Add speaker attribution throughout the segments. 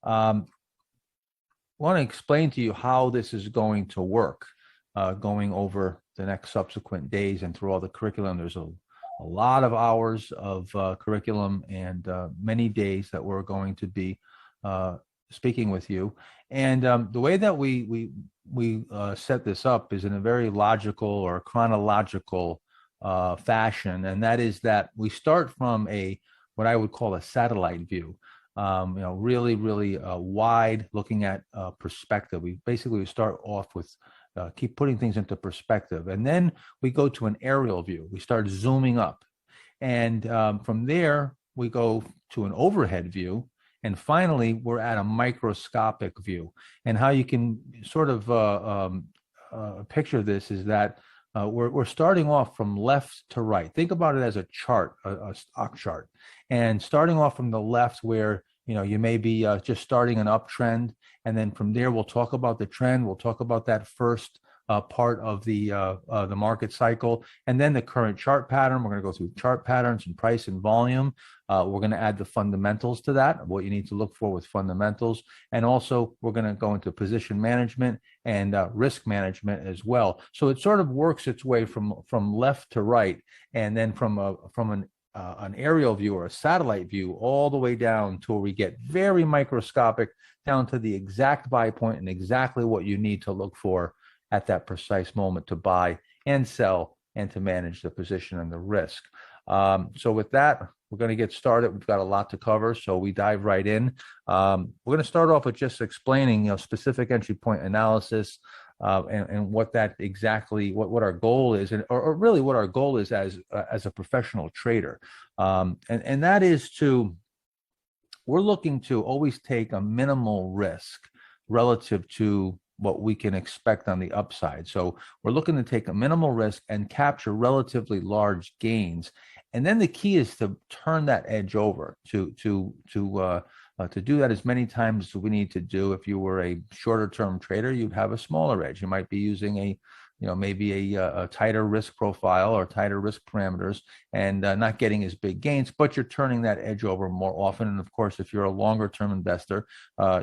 Speaker 1: want to explain to you how this is going to work going over the next subsequent days and through all the curriculum. There's a lot of hours of curriculum and many days that we're going to be speaking with you. And the way that we set this up is in a very logical or chronological fashion, and that is that we start from what I would call a satellite view. Really wide, looking at perspective. We start off with keep putting things into perspective, and then we go to an aerial view. We start zooming up, and from there we go to an overhead view, and finally we're at a microscopic view. And how you can sort of picture this is that we're starting off from left to right. Think about it as a chart, a stock chart, and starting off from the left where you may be just starting an uptrend, and then from there we'll talk about the trend. We'll talk about that first part of the market cycle, and then the current chart pattern. We're going to go through chart patterns and price and volume. We're going to add the fundamentals to that, what you need to look for with fundamentals, and also we're going to go into position management and risk management as well. So it sort of works its way from left to right, and then from an aerial view or a satellite view all the way down to where we get very microscopic, down to the exact buy point and exactly what you need to look for at that precise moment to buy and sell and to manage the position and the risk. So with that, we're going to get started. We've got a lot to cover, so we dive right in. We're going to start off with just explaining, specific entry point analysis, and what that exactly, what our goal is, or really what our goal is as a professional trader, and that is we're looking to always take a minimal risk relative to what we can expect on the upside. So we're looking to take a minimal risk and capture relatively large gains. And then the key is to turn that edge over, to do that as many times as we need to do. If you were a shorter term trader, you'd have a smaller edge. You might be using maybe a tighter risk profile or tighter risk parameters, and not getting as big gains, but you're turning that edge over more often. And of course, if you're a longer term investor,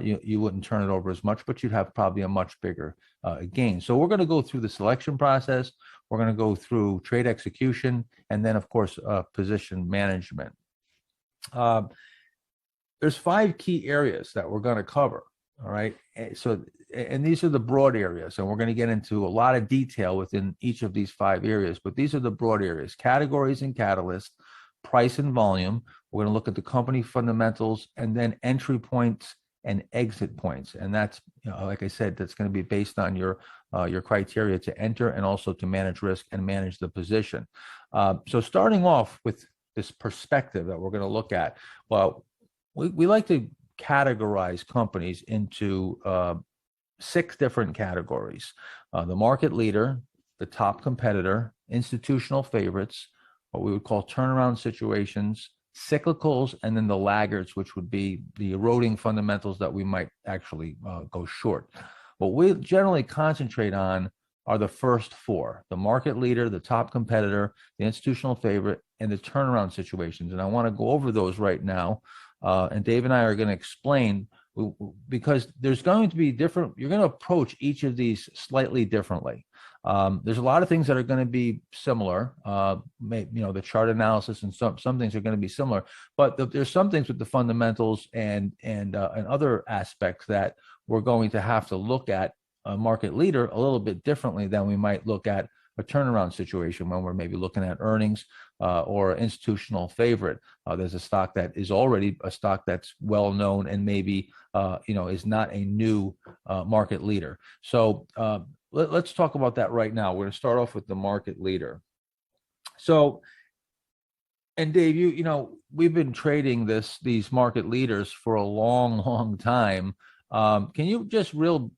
Speaker 1: you wouldn't turn it over as much, but you'd have probably a much bigger gain. So we're going to go through the selection process. We're going to go through trade execution, and then of course, position management. There's 5 key areas that we're going to cover. All right. So, and these are the broad areas, and we're going to get into a lot of detail within each of these 5 areas, but these are the broad areas: categories and catalysts, price and volume. We're going to look at the company fundamentals, and then entry points and exit points. And that's, like I said, that's going to be based on your criteria to enter and also to manage risk and manage the position. So starting off with this perspective that we're going to look at, well, we like to categorize companies into 6 different categories: the market leader, the top competitor, institutional favorites, what we would call turnaround situations, cyclicals, and then the laggards, which would be the eroding fundamentals that we might actually go short. What we generally concentrate on are the first 4: the market leader, the top competitor, the institutional favorite, and the turnaround situations. And I want to go over those right now. And Dave and I are going to explain, because there's going to be different, you're going to approach each of these slightly differently. There's a lot of things that are going to be similar, the chart analysis, and some things are going to be similar, but there's some things with the fundamentals and other aspects that we're going to have to look at a market leader a little bit differently than we might look at a turnaround situation when we're maybe looking at earnings, or institutional favorite. There's a stock that is already a stock that's well known and maybe is not a new market leader. So let's talk about that right now. We're going to start off with the market leader. So, and Dave, we've been trading these market leaders for a long time. Can you just real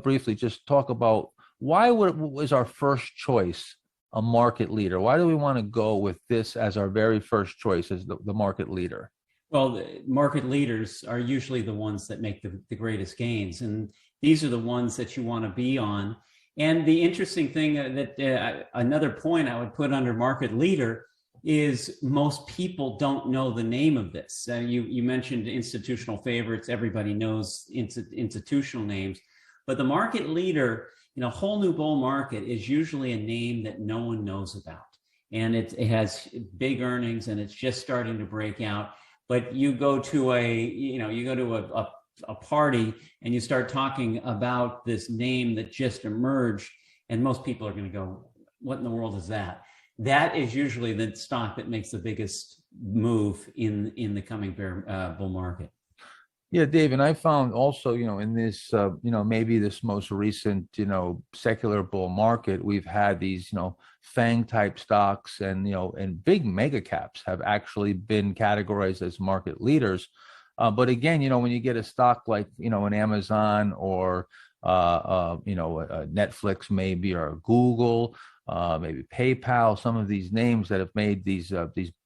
Speaker 1: briefly just talk about why was our first choice a market leader? Why do we want to go with this as our very first choice as the market leader?
Speaker 2: Well, the market leaders are usually the ones that make the greatest gains, and these are the ones that you want to be on. And the interesting thing that another point I would put under market leader is most people don't know the name of this. You mentioned institutional favorites. Everybody knows institutional names, but the market leader in a whole new bull market is usually a name that no one knows about. And it has big earnings and it's just starting to break out. But you go to a party and you start talking about this name that just emerged, and most people are going to go, what in the world is that? That is usually the stock that makes the biggest move in the coming bull market.
Speaker 1: Yeah, Dave, and I found also, in this, maybe this most recent, secular bull market, we've had these, FANG type stocks and, and big mega caps have actually been categorized as market leaders. But again, when you get a stock like, an Amazon or, a Netflix maybe, or Google, maybe PayPal, some of these names that have made these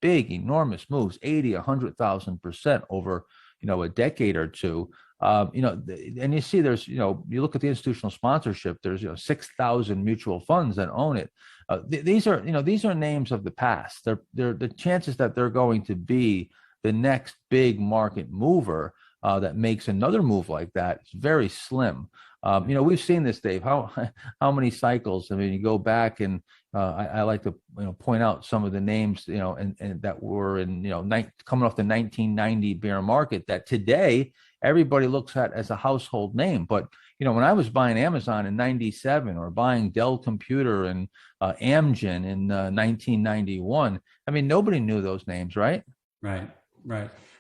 Speaker 1: big, enormous moves, 80, 100,000% over, a decade or two, and you see there's, you look at the institutional sponsorship, there's, 6,000 mutual funds that own it. These are names of the past. They're the chances that they're going to be the next big market mover that makes another move like that is very slim. We've seen this, Dave. How many cycles? I mean, you go back and I like to point out some of the names and that were in coming off the 1990 bear market that today everybody looks at as a household name. But when I was buying Amazon in '97 or buying Dell Computer and Amgen in 1991, I mean, nobody knew those names, right?
Speaker 2: Right.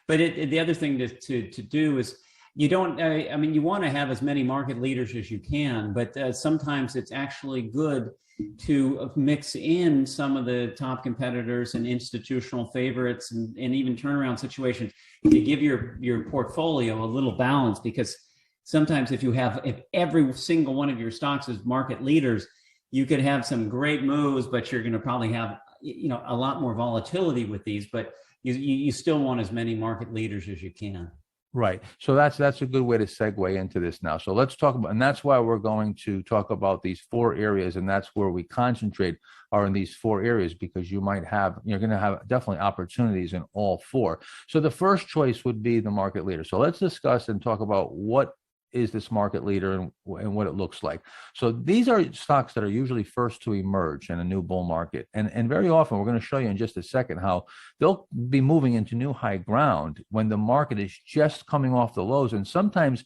Speaker 2: But the other thing to do is you don't, you want to have as many market leaders as you can, but sometimes it's actually good to mix in some of the top competitors and institutional favorites and even turnaround situations to give your portfolio a little balance, because sometimes if every single one of your stocks is market leaders, you could have some great moves, but you're going to probably have a lot more volatility with these, but you still want as many market leaders as you can.
Speaker 1: Right. So that's a good way to segue into this now. So let's talk about, and that's why we're going to talk about these four areas, and that's where we concentrate are in these four areas, because you're going to have definitely opportunities in all four. So the first choice would be the market leader. So let's discuss and talk about what is this market leader and what it looks like. So these are stocks that are usually first to emerge in a new bull market. And very often, we're going to show you in just a second how they'll be moving into new high ground when the market is just coming off the lows. And sometimes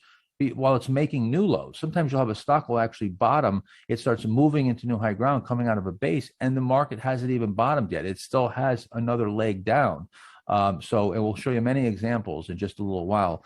Speaker 1: while it's making new lows, sometimes you'll have a stock will actually bottom. It starts moving into new high ground, coming out of a base, and the market hasn't even bottomed yet. It still has another leg down. So it will show you many examples in just a little while.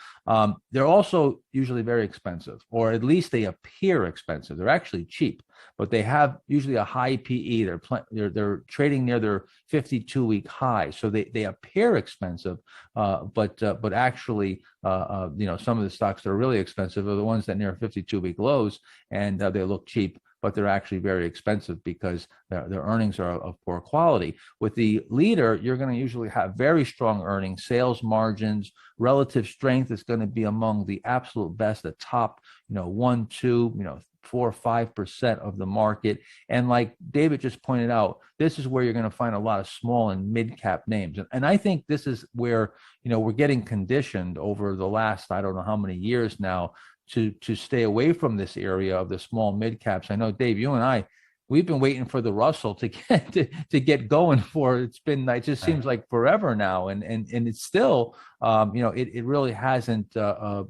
Speaker 1: They're also usually very expensive, or at least they appear expensive. They're actually cheap, but they have usually a high PE. They're trading near their 52-week high, so they appear expensive, but actually, some of the stocks that are really expensive are the ones that near 52-week lows, and they look cheap, but they're actually very expensive because their earnings are of poor quality. With the leader, you're going to usually have very strong earnings, sales margins, relative strength is going to be among the absolute best, the top, 1, 2, 4, 5% of the market. And like David just pointed out, this is where you're going to find a lot of small and mid-cap names. And I think this is where, we're getting conditioned over the last, I don't know how many years now, to stay away from this area of the small mid caps. I know, Dave, you and we've been waiting for the Russell to get going for, it just seems like forever now. And it's still, it really hasn't, been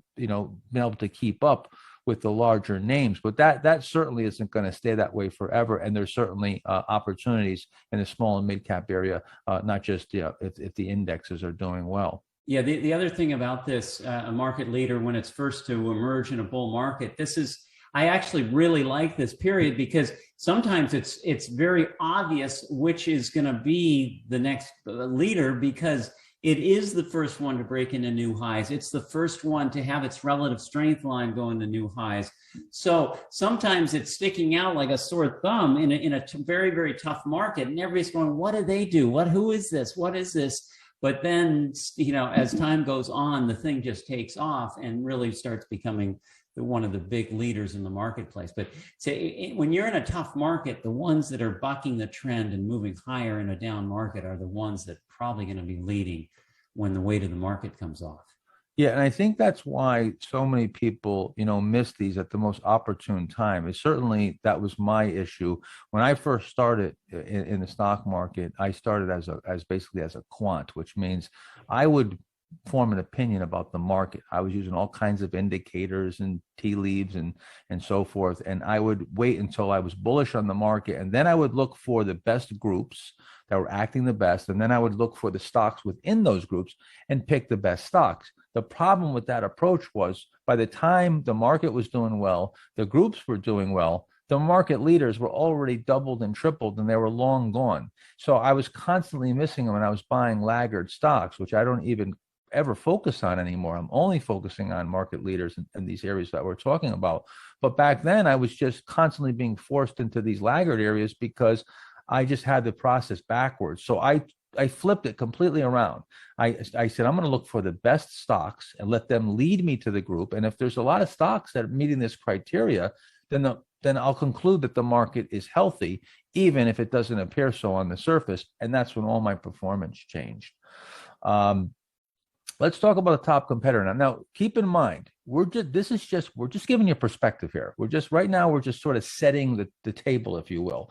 Speaker 1: able to keep up with the larger names, but that certainly isn't going to stay that way forever. And there's certainly opportunities in the small and mid cap area, not just if the indexes are doing well.
Speaker 2: Yeah, the other thing about this, a market leader, when it's first to emerge in a bull market, I actually really like this period, because sometimes it's very obvious which is going to be the next leader, because it is the first one to break into new highs. It's the first one to have its relative strength line go into new highs. So sometimes it's sticking out like a sore thumb in a very, very tough market, and everybody's going, what do they do? Who is this? What is this? But then, as time goes on, the thing just takes off and really starts becoming one of the big leaders in the marketplace. But when you're in a tough market, the ones that are bucking the trend and moving higher in a down market are the ones that probably going to be leading when the weight of the market comes off.
Speaker 1: Yeah, and I think that's why so many people, miss these at the most opportune time. Certainly that was my issue when I first started in the stock market. I started as basically as a quant, which means I would form an opinion about the market. I was using all kinds of indicators and tea leaves and so forth, and I would wait until I was bullish on the market, and then I would look for the best groups that were acting the best, and then I would look for the stocks within those groups and pick the best stocks. The problem with that approach was by the time the market was doing well, the groups were doing well, the market leaders were already doubled and tripled and they were long gone. So I was constantly missing them and I was buying laggard stocks, which I don't even ever focus on anymore. I'm only focusing on market leaders in these areas that we're talking about. But back then I was just constantly being forced into these laggard areas because I just had the process backwards. So I flipped it completely around. I said, I'm going to look for the best stocks and let them lead me to the group. And if there's a lot of stocks that are meeting this criteria, then I'll conclude that the market is healthy, even if it doesn't appear so on the surface. And that's when all my performance changed. Let's talk about a top competitor now. Now, keep in mind, we're just giving you perspective here. We're just sort of setting the table, if you will.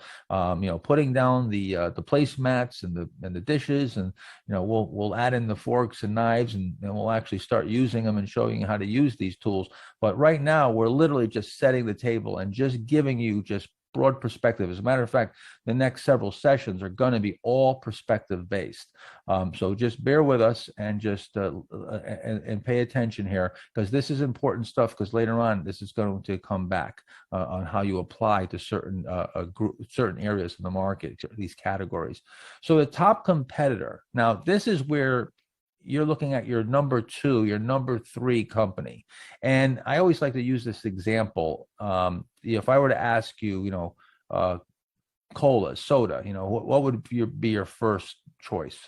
Speaker 1: Putting down the placemats and the dishes, and we'll add in the forks and knives, and we'll actually start using them and showing you how to use these tools. But right now, we're literally just setting the table and just giving you just broad perspective. As a matter of fact, the next several sessions are going to be all perspective based. So just bear with us and just and pay attention here, because this is important stuff, because later on this is going to come back on how you apply to certain areas of the market, these categories. So the top competitor. Now this is where you're looking at your number 2, your number 3 company. And I always like to use this example. If I were to ask you, cola, soda, what would be your first choice?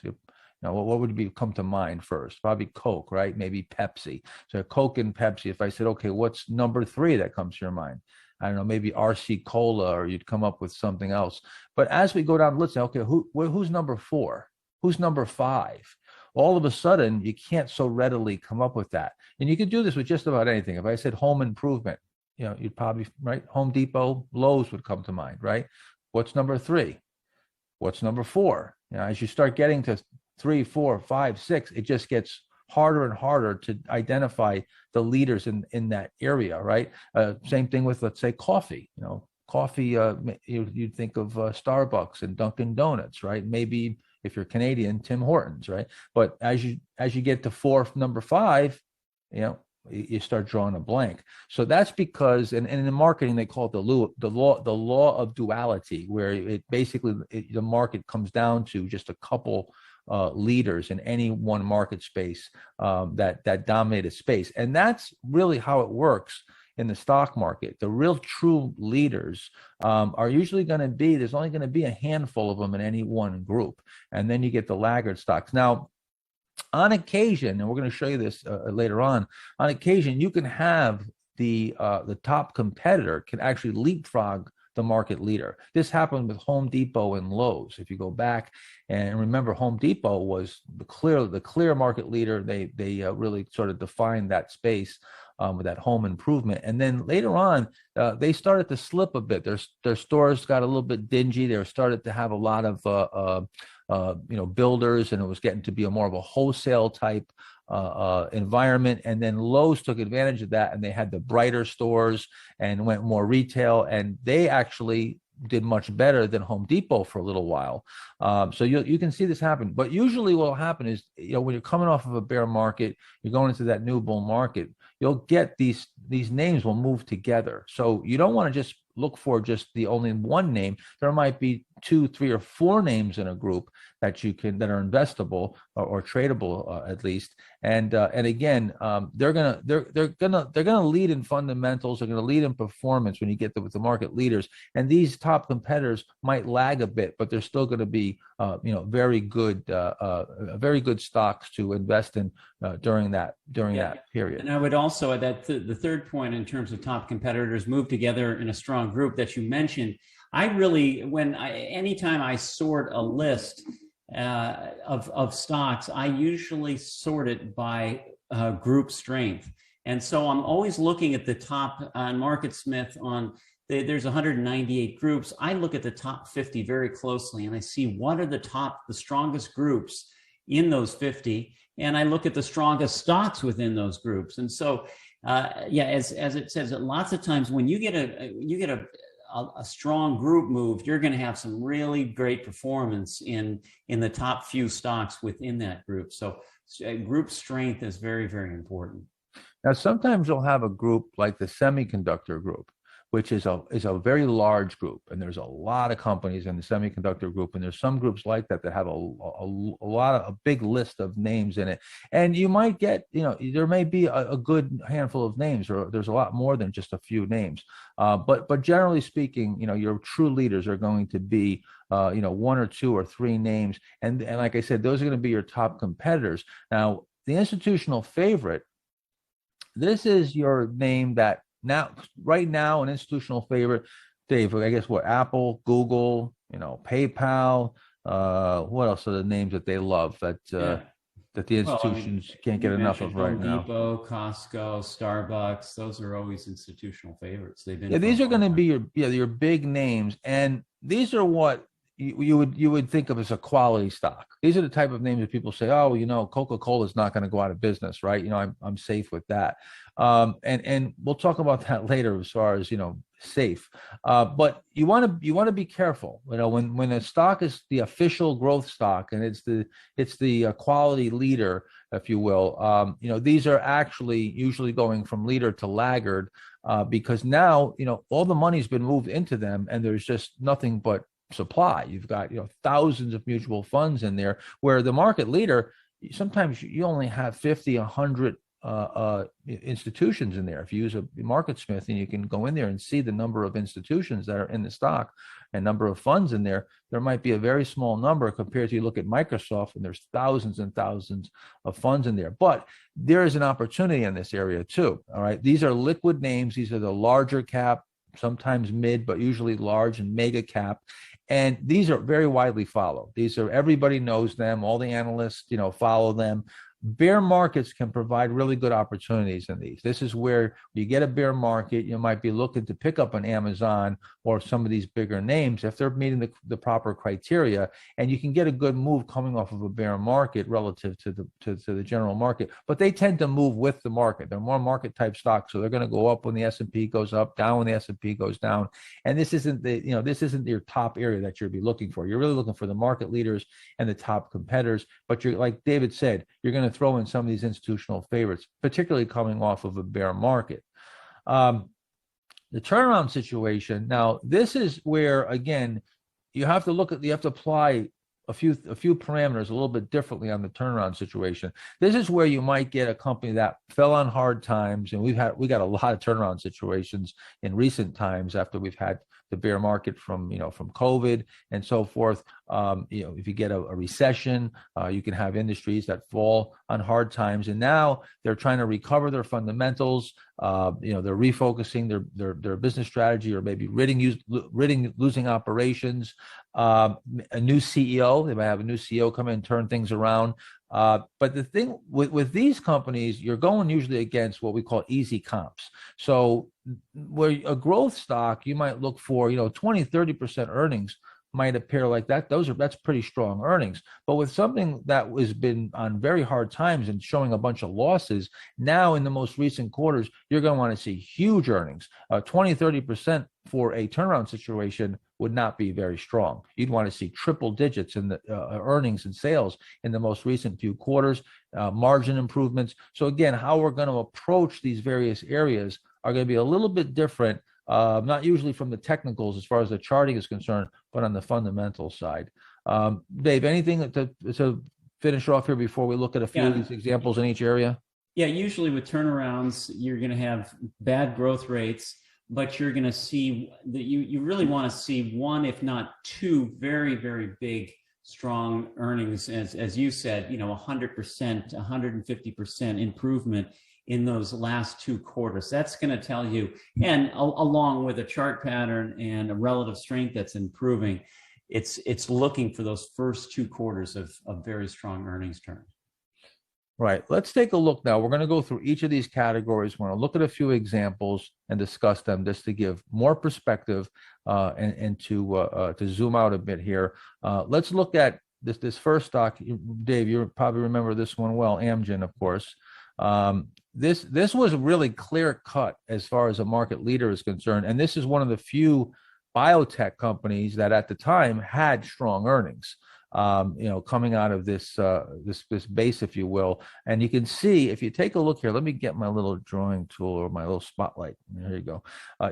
Speaker 1: What would come to mind first? Probably Coke, right? Maybe Pepsi. So Coke and Pepsi. If I said, okay, what's number 3 that comes to your mind? I don't know, maybe RC Cola, or you'd come up with something else. But as we go down, let's say, okay, who's number 4? Who's number 5? All of a sudden, you can't so readily come up with that. And you could do this with just about anything. If I said home improvement, you'd probably, right? Home Depot, Lowe's would come to mind, right? What's number 3? What's number 4? As you start getting to 3, 4, 5, 6, it just gets harder and harder to identify the leaders in that area, right? Same thing with, let's say, coffee. Coffee, you'd think of Starbucks and Dunkin' Donuts, right? Maybe if you're Canadian, Tim Hortons, right? But as you get to number 5, you start drawing a blank. So that's because, and in marketing they call it the law of duality, where it basically the market comes down to just a couple leaders in any one market space that dominate a space, and that's really how it works in the stock market. The real true leaders are usually going to be, there's only going to be a handful of them in any one group. And then you get the laggard stocks. Now, on occasion, and we're going to show you this later on occasion, you can have the top competitor can actually leapfrog the market leader. This happened with Home Depot and Lowe's. If you go back and remember, Home Depot was the clear market leader. They really sort of defined that space with that home improvement. And then later on, they started to slip a bit. Their stores got a little bit dingy. They started to have a lot of builders, and it was getting to be more of a wholesale type environment. And then Lowe's took advantage of that, and they had the brighter stores and went more retail, and they actually did much better than Home Depot for a little while. So you can see this happen. But usually what will happen is, when you're coming off of a bear market, you're going into that new bull market, you'll get these names will move together. So you don't want to just look for just the only one name. There might be 2, 3, or 4 names in a group that are investable or tradable at least. And again, they're gonna lead in fundamentals. They're gonna lead in performance when you get with the market leaders. And these top competitors might lag a bit, but they're still going to be very good stocks to invest in during that period.
Speaker 2: And I would also add that the third point in terms of top competitors move together in a strong group that you mentioned. Anytime I sort a list of stocks, I usually sort it by group strength. And so I'm always looking at the top on MarketSmith there's 198 groups. I look at the top 50 very closely and I see what are the strongest groups in those 50. And I look at the strongest stocks within those groups. And so, as it says, lots of times when you get a strong group move, you're going to have some really great performance in the top few stocks within that group. So group strength is very, very important.
Speaker 1: Now, sometimes you'll have a group like the semiconductor group, which is a very large group, and there's a lot of companies in the semiconductor group, and there's some groups like that have a big list of names in it, and you might get, there may be a good handful of names, or there's a lot more than just a few names, but generally speaking, your true leaders are going to be 1 or 2 or 3 names, and like I said, those are going to be your top competitors. Now, the institutional favorite, this is your name that right now, an institutional favorite, Dave, I guess Apple, Google, PayPal, what else are the names that they love that the institutions can't get enough of right now?
Speaker 2: Home Depot, Costco, Starbucks, those are always institutional favorites. They've been
Speaker 1: these are going to be your big names, and these are what you would think of as a quality stock. These are the type of names that people say, oh, Coca-Cola is not going to go out of business, right? I'm safe with that. And we'll talk about that later as far as, safe. But you want to be careful, when a stock is the official growth stock and it's the quality leader, if you will, these are actually usually going from leader to laggard, because now, all the money's been moved into them and there's just nothing but supply. You've got thousands of mutual funds in there, where the market leader, sometimes you only have 50, 100 institutions in there. If you use a MarketSmith, and you can go in there and see the number of institutions that are in the stock and number of funds in there, there might be a very small number compared to, you look at Microsoft and there's thousands and thousands of funds in there. But there is an opportunity in this area too. All right, these are liquid names. These are the larger cap, sometimes mid, but usually large and mega cap. And these are very widely followed. Everybody knows them. All the analysts, follow them. Bear markets can provide really good opportunities in these. This is where you get a bear market, you might be looking to pick up an Amazon or some of these bigger names if they're meeting the proper criteria, and you can get a good move coming off of a bear market relative to the general market. But they tend to move with the market. They're more market type stocks, so they're going to go up when the S&P goes up, down when the S&P goes down. And this isn't your top area that you'll be looking for. You're really looking for the market leaders and the top competitors. But you're, like David said, you're going to throw in some of these institutional favorites, particularly coming off of a bear market. The turnaround situation. Now, this is where, again, you have to apply a few parameters a little bit differently on the turnaround situation. This is where you might get a company that fell on hard times, and we got a lot of turnaround situations in recent times after we've had the bear market from COVID and so forth. If you get a recession, you can have industries that fall on hard times, and now they're trying to recover their fundamentals. They're refocusing their business strategy, or maybe ridding losing operations. A new CEO, they might have a new CEO come in and turn things around. But the thing with these companies, you're going usually against what we call easy comps. So where a growth stock, you might look for 20-30% earnings might appear like that. That's pretty strong earnings. But with something that has been on very hard times and showing a bunch of losses, now in the most recent quarters, you're going to want to see huge earnings. 20-30% for a turnaround situation would not be very strong. You'd want to see triple digits in the earnings and sales in the most recent few quarters, margin improvements. So again, how we're going to approach these various areas are going to be a little bit different not usually from the technicals as far as the charting is concerned, but on the fundamental side. Dave, anything to finish off here before we look at a few of these examples in each area?
Speaker 2: Yeah, usually with turnarounds, you're going to have bad growth rates, but you're going to see that you really want to see one, if not two, very, very big, strong earnings, as you said, 100%, 150% improvement in those last two quarters. That's going to tell you, and along with a chart pattern and a relative strength that's improving, it's looking for those first two quarters of very strong earnings turn.
Speaker 1: Right. Let's take a look now. We're going to go through each of these categories. We're going to look at a few examples and discuss them just to give more perspective and to zoom out a bit here. Let's look at this first stock. Dave, you probably remember this one well, Amgen, of course. This was really clear cut as far as a market leader is concerned, and this is one of the few biotech companies that at the time had strong earnings. Coming out of this base, if you will. And you can see, if you take a look here, let me get my little drawing tool or my little spotlight. There you go.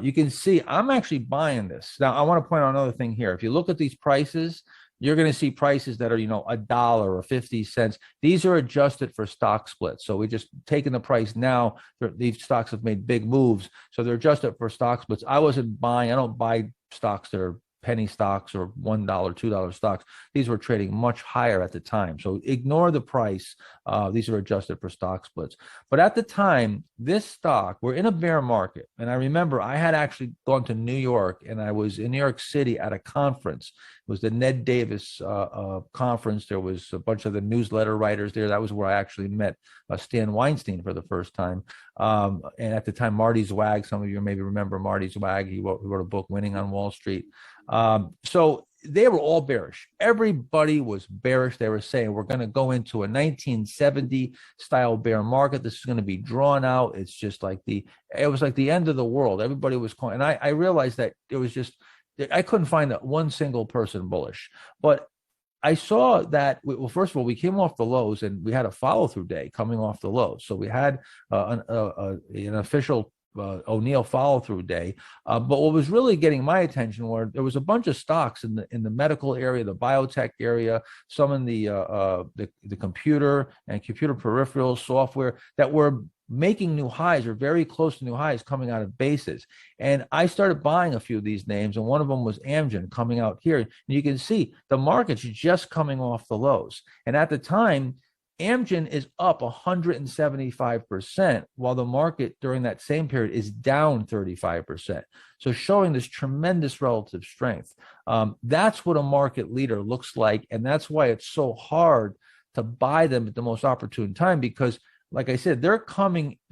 Speaker 1: You can see I'm actually buying this. Now, I want to point out another thing here. If you look at these prices, you're going to see prices that are, $1 or 50 cents. These are adjusted for stock splits. So we just taken the price now. These stocks have made big moves. So they're adjusted for stock splits. I wasn't buying, I don't buy stocks that are penny stocks or $1, $2 stocks. These were trading much higher at the time. So ignore the price. These are adjusted for stock splits. But at the time, this stock, we're in a bear market. And I remember I had actually gone to New York, and I was in New York City at a conference. It was the Ned Davis conference. There was a bunch of the newsletter writers there. That was where I actually met Stan Weinstein for the first time. And at the time, Marty Zwag, some of you maybe remember Marty Zwag. He wrote a book, Winning on Wall Street. So they were all bearish. Everybody was bearish. They were saying, we're going to go into a 1970 style bear market. This is going to be drawn out. It's just like it was like the end of the world. Everybody was calling. And I realized that it was just, I couldn't find that one single person bullish. But I saw that, well, first of all, we came off the lows and we had a follow through day coming off the lows. So we had an official O'Neill follow-through day, but what was really getting my attention were there was a bunch of stocks in the medical area, the biotech area, some in the computer and computer peripherals software that were making new highs or very close to new highs coming out of bases. And I started buying a few of these names, and one of them was Amgen coming out here. And you can see the market's just coming off the lows. And at the time, Amgen is up 175%, while the market during that same period is down 35%. So showing this tremendous relative strength. That's what a market leader looks like. And that's why it's so hard to buy them at the most opportune time, because like I said, they're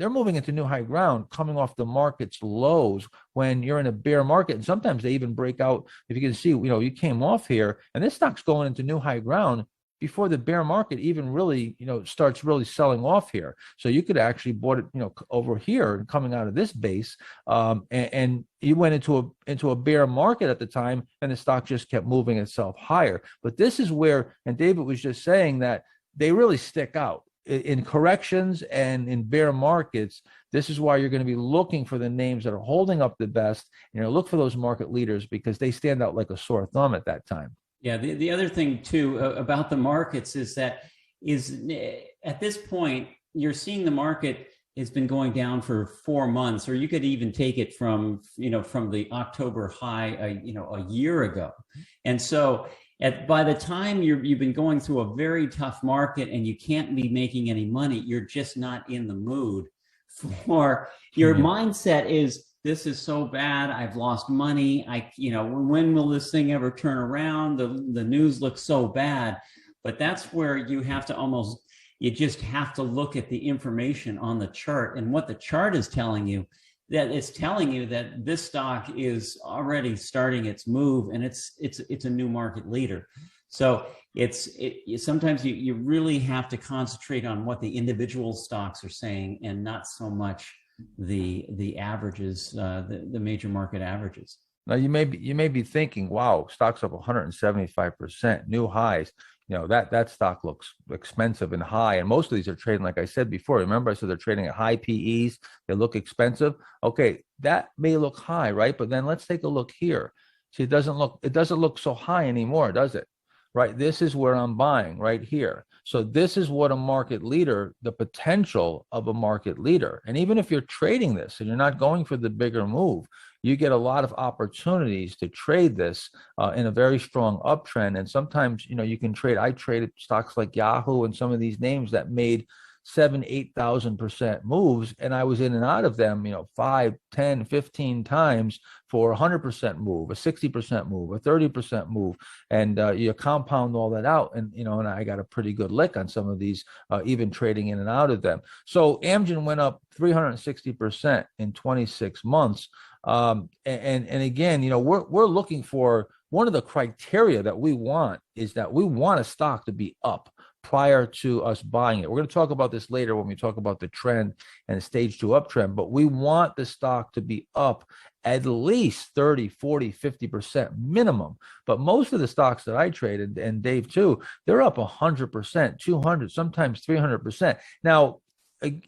Speaker 1: moving into new high ground, coming off the market's lows when you're in a bear market. And sometimes they even break out. If you can see, you came off here and this stock's going into new high ground before the bear market even really, starts really selling off here. So you could actually bought it, over here and coming out of this base, and you went into a bear market at the time, and the stock just kept moving itself higher. But this is where, and David was just saying that they really stick out in corrections and in bear markets. This is why you're going to be looking for the names that are holding up the best. Look for those market leaders because they stand out like a sore thumb at that time.
Speaker 2: Yeah, the other thing too about the markets is at this point you're seeing the market has been going down for 4 months, or you could even take it from the October high a year ago, and so by the time you've been going through a very tough market and you can't be making any money, you're just not in the mood for your mindset is, this is so bad. I've lost money. When will this thing ever turn around? The news looks so bad. But that's where you have to you just have to look at the information on the chart, and what the chart is telling you, that it's telling you that this stock is already starting its move, and it's a new market leader. So sometimes you really have to concentrate on what the individual stocks are saying, and not so much the averages, the major market averages.
Speaker 1: Now you may be thinking, wow, stocks up 175%, new highs. that stock looks expensive and high. And most of these are trading, like I said before. Remember, I said they're trading at high PEs. They look expensive. Okay, that may look high, right? But then let's take a look here. See, it doesn't look so high anymore, does it? Right. This is where I'm buying right here. So this is what a market leader, the potential of a market leader. And even if you're trading this and you're not going for the bigger move, you get a lot of opportunities to trade this in a very strong uptrend. And sometimes, you can trade. I traded stocks like Yahoo and some of these names that made 7,000-8,000% moves, and I was in and out of them 5, 10, 15 times for a 100% move, a 60% move, a 30% move. And you compound all that out, and I got a pretty good lick on some of these, even trading in and out of them. So Amgen went up 360% in 26 months. And again, we're looking for, one of the criteria that we want is that we want a stock to be up prior to us buying it. We're going to talk about this later when we talk about the trend and the stage 2 uptrend, but we want the stock to be up at least 30, 40, 50% minimum. But most of the stocks that I traded, and Dave too, they're up 100%, 200, sometimes 300%. Now,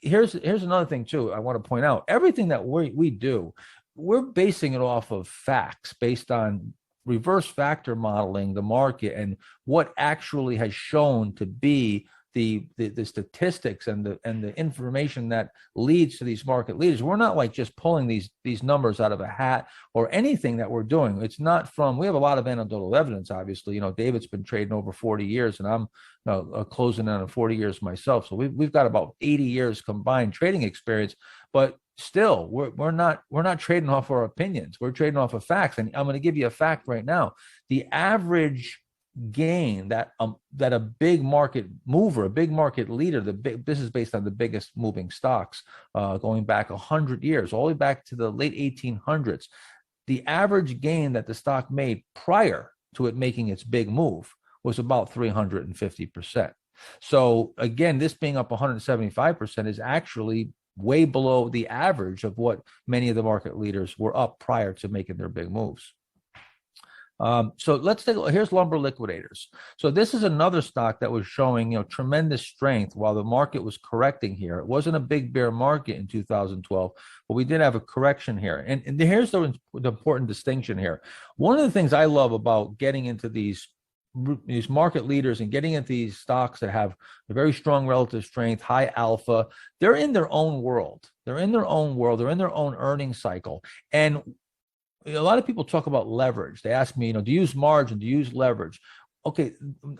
Speaker 1: here's another thing too I want to point out. Everything that we do, we're basing it off of facts, based on reverse factor modeling the market and what actually has shown to be the statistics and the information that leads to these market leaders. We're not like just pulling these numbers out of a hat or anything that we're doing. It's not from, we have a lot of anecdotal evidence, obviously. David's been trading over 40 years and I'm closing in on 40 years myself. So we've got about 80 years combined trading experience, but still we're not trading off our opinions. We're trading off of facts. And I'm going to give you a fact right now. The average gain that a big market mover, a big market leader, this is based on the biggest moving stocks going back 100 years, all the way back to the late 1800s. The average gain that the stock made prior to it making its big move was about 350%. So again, this being up 175% is actually way below the average of what many of the market leaders were up prior to making their big moves. So let's take a look. Here's Lumber Liquidators. So this is another stock that was showing tremendous strength while the market was correcting here. It wasn't a big bear market in 2012, but we did have a correction here. And here's the important distinction here. One of the things I love about getting into these market leaders and getting into these stocks that have a very strong relative strength, high alpha, they're in their own world. They're in their own world. They're in their own earnings cycle. And a lot of people talk about leverage. They ask me, do you use margin? Do you use leverage? Okay,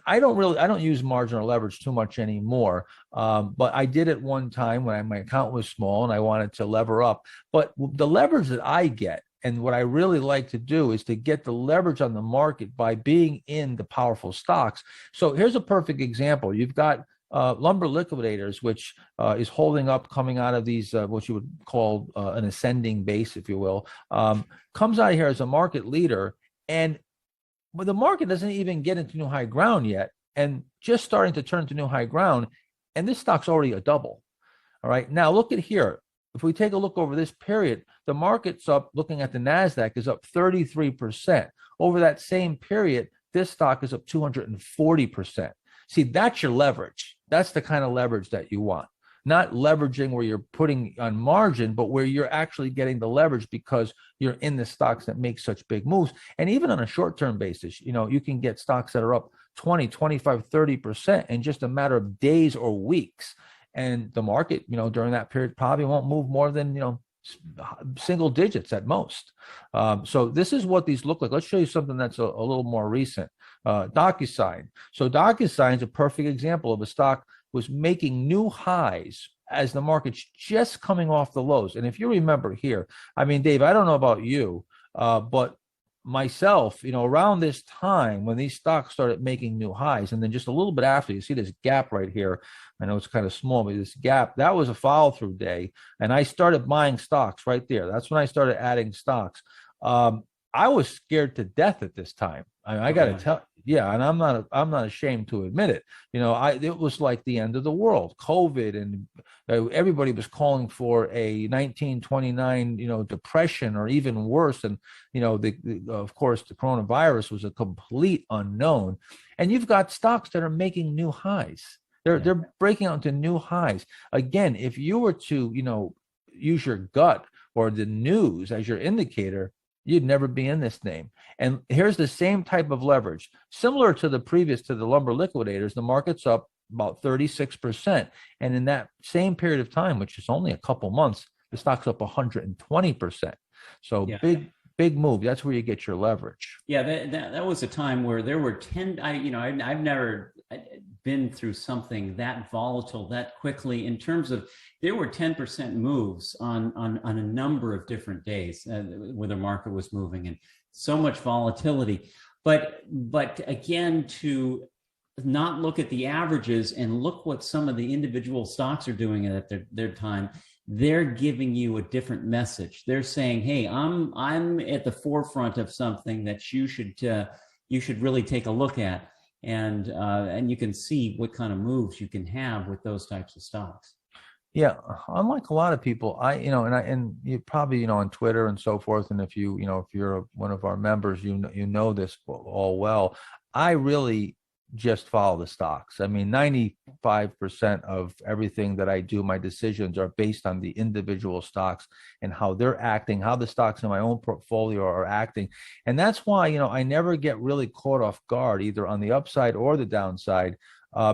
Speaker 1: I don't use margin or leverage too much anymore. But I did it one time when my account was small and I wanted to lever up. But the leverage that I get, and what I really like to do, is to get the leverage on the market by being in the powerful stocks. So here's a perfect example. You've got Lumber Liquidators, which is holding up, coming out of these, what you would call an ascending base, if you will, comes out of here as a market leader. And the market doesn't even get into new high ground yet, and just starting to turn to new high ground. And this stock's already a double. All right. Now look at here. If we take a look over this period, the market's up, looking at the NASDAQ, is up 33%. Over that same period, this stock is up 240%. See, that's your leverage. That's the kind of leverage that you want. Not leveraging where you're putting on margin, but where you're actually getting the leverage because you're in the stocks that make such big moves. And even on a short-term basis, you can get stocks that are up 20, 25, 30% in just a matter of days or weeks. And the market, during that period probably won't move more than, single digits at most. So this is what these look like. Let's show you something that's a little more recent. DocuSign. So DocuSign is a perfect example of a stock was making new highs as the market's just coming off the lows. And if you remember here, Dave, I don't know about you, but myself, around this time when these stocks started making new highs, and then just a little bit after, you see this gap right here. I know it's kind of small, but this gap, that was a follow through day. And I started buying stocks right there. That's when I started adding stocks. I was scared to death at this time. I
Speaker 2: Oh
Speaker 1: got to
Speaker 2: yeah.
Speaker 1: tell, yeah, and I'm not ashamed to admit it. It was like the end of the world, COVID, and everybody was calling for a 1929, depression or even worse. And of course, the coronavirus was a complete unknown. And you've got stocks that are making new highs.
Speaker 2: Yeah.
Speaker 1: They're breaking out to new highs. Again, if you were to, use your gut or the news as your indicator, you'd never be in this name. And here's the same type of leverage, similar to the lumber liquidators. The market's up about 36%. And in that same period of time, which is only a couple months, the stock's up 120%. So
Speaker 2: Yeah.
Speaker 1: big move. That's where you get your leverage.
Speaker 2: Yeah, that was a time where there were 10, I've never been through something that volatile that quickly in terms of there were 10% moves on a number of different days where the market was moving and so much volatility. But again, to not look at the averages and look what some of the individual stocks are doing at their time, they're giving you a different message. They're saying, "Hey, I'm at the forefront of something that you should really take a look at," and you can see what kind of moves you can have with those types of stocks.
Speaker 1: Yeah, unlike a lot of people, and you probably, on Twitter and so forth, and if if you're one of our members, you know this all well. I really just follow the stocks. I mean, 95% of everything that I do, my decisions are based on the individual stocks and how they're acting, how the stocks in my own portfolio are acting. And that's why, I never get really caught off guard, either on the upside or the downside.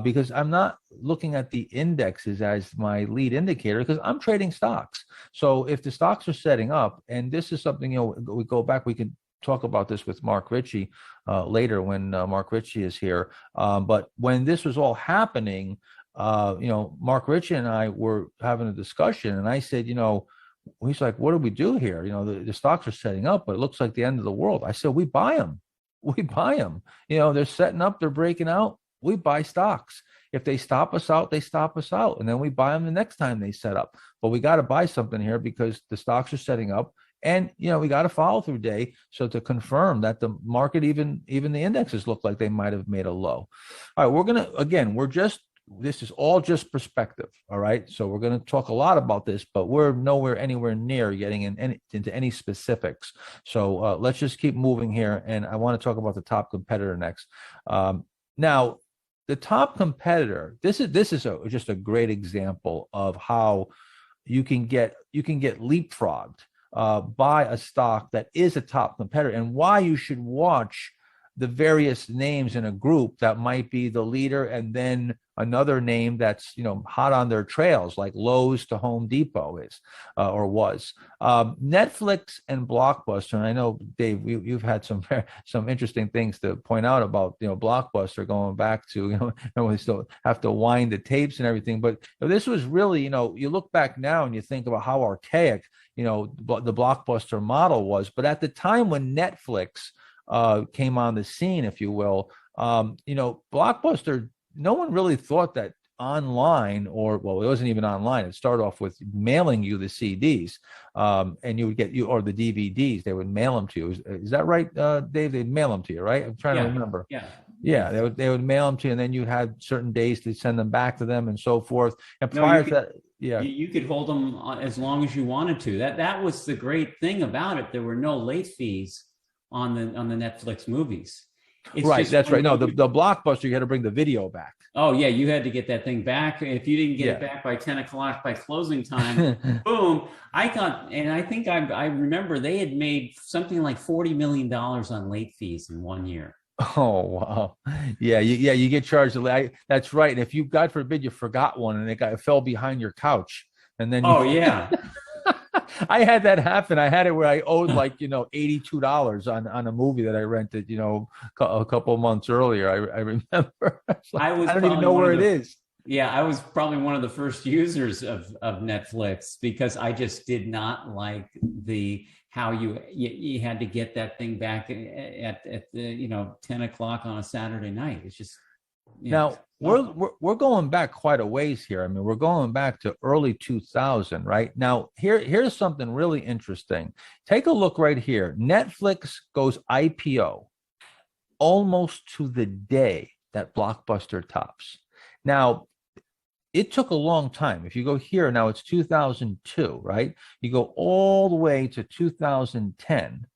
Speaker 1: Because I'm not looking at the indexes as my lead indicator because I'm trading stocks. So if the stocks are setting up, and this is something, we go back, we can talk about this with Mark Ritchie later when Mark Ritchie is here. But when this was all happening, Mark Ritchie and I were having a discussion, and I said, he's like, what do we do here? The stocks are setting up, but it looks like the end of the world. I said, we buy them. We buy them. They're setting up, they're breaking out. We buy stocks. If they stop us out, they stop us out. And then we buy them the next time they set up. But we got to buy something here because the stocks are setting up. And, we got a follow through day. So to confirm that the market, even the indexes look like they might have made a low. All right, this is all just perspective. All right. So we're going to talk a lot about this, but we're anywhere near getting into any specifics. So let's just keep moving here. And I want to talk about the top competitor next. Now, the top competitor, this is just a great example of how you can get leapfrogged by a stock that is a top competitor, and why you should watch the various names in a group that might be the leader, and then another name that's hot on their trails, like Lowe's to Home Depot is or was. Netflix and Blockbuster, and I know, Dave, you've had some interesting things to point out about Blockbuster, going back to we still have to wind the tapes and everything, but this was really, you look back now and you think about how archaic the Blockbuster model was. But at the time when Netflix came on the scene, if you will, Blockbuster, no one really thought that online, it wasn't even online. It started off with mailing you the CDs, and you would get or the DVDs. They would mail them to you. Is that right, Dave? They'd mail them to you, right? I'm trying to remember. Yeah, they would mail them to you, and then you had certain days to send them back to them and so forth. And prior to that,
Speaker 2: you could hold them as long as you wanted to. That was the great thing about it. There were no late fees on the Netflix movies.
Speaker 1: Right, that's right. No, the Blockbuster, you had to bring the video back.
Speaker 2: Oh yeah, you had to get that thing back. If you didn't get it back by 10 o'clock by closing time, boom. I think I remember they had made something like $40 million on late fees in 1 year.
Speaker 1: Oh wow, you get charged. That's right. And if you, God forbid, you forgot one and it fell behind your couch, and then I had that happen. I had it where I owed like $82 on a movie that I rented a couple of months earlier. I remember. I don't even know where it is.
Speaker 2: Yeah, I was probably one of the first users of Netflix because I just did not like how you had to get that thing back at the 10 o'clock on a Saturday night. It's just
Speaker 1: Now we're going back quite a ways here. I mean, we're going back to early 2000, right? Now, here's something really interesting. Take a look right here. Netflix goes IPO almost to the day that Blockbuster tops. Now, it took a long time. If you go here, now it's 2002, right? You go all the way to 2010,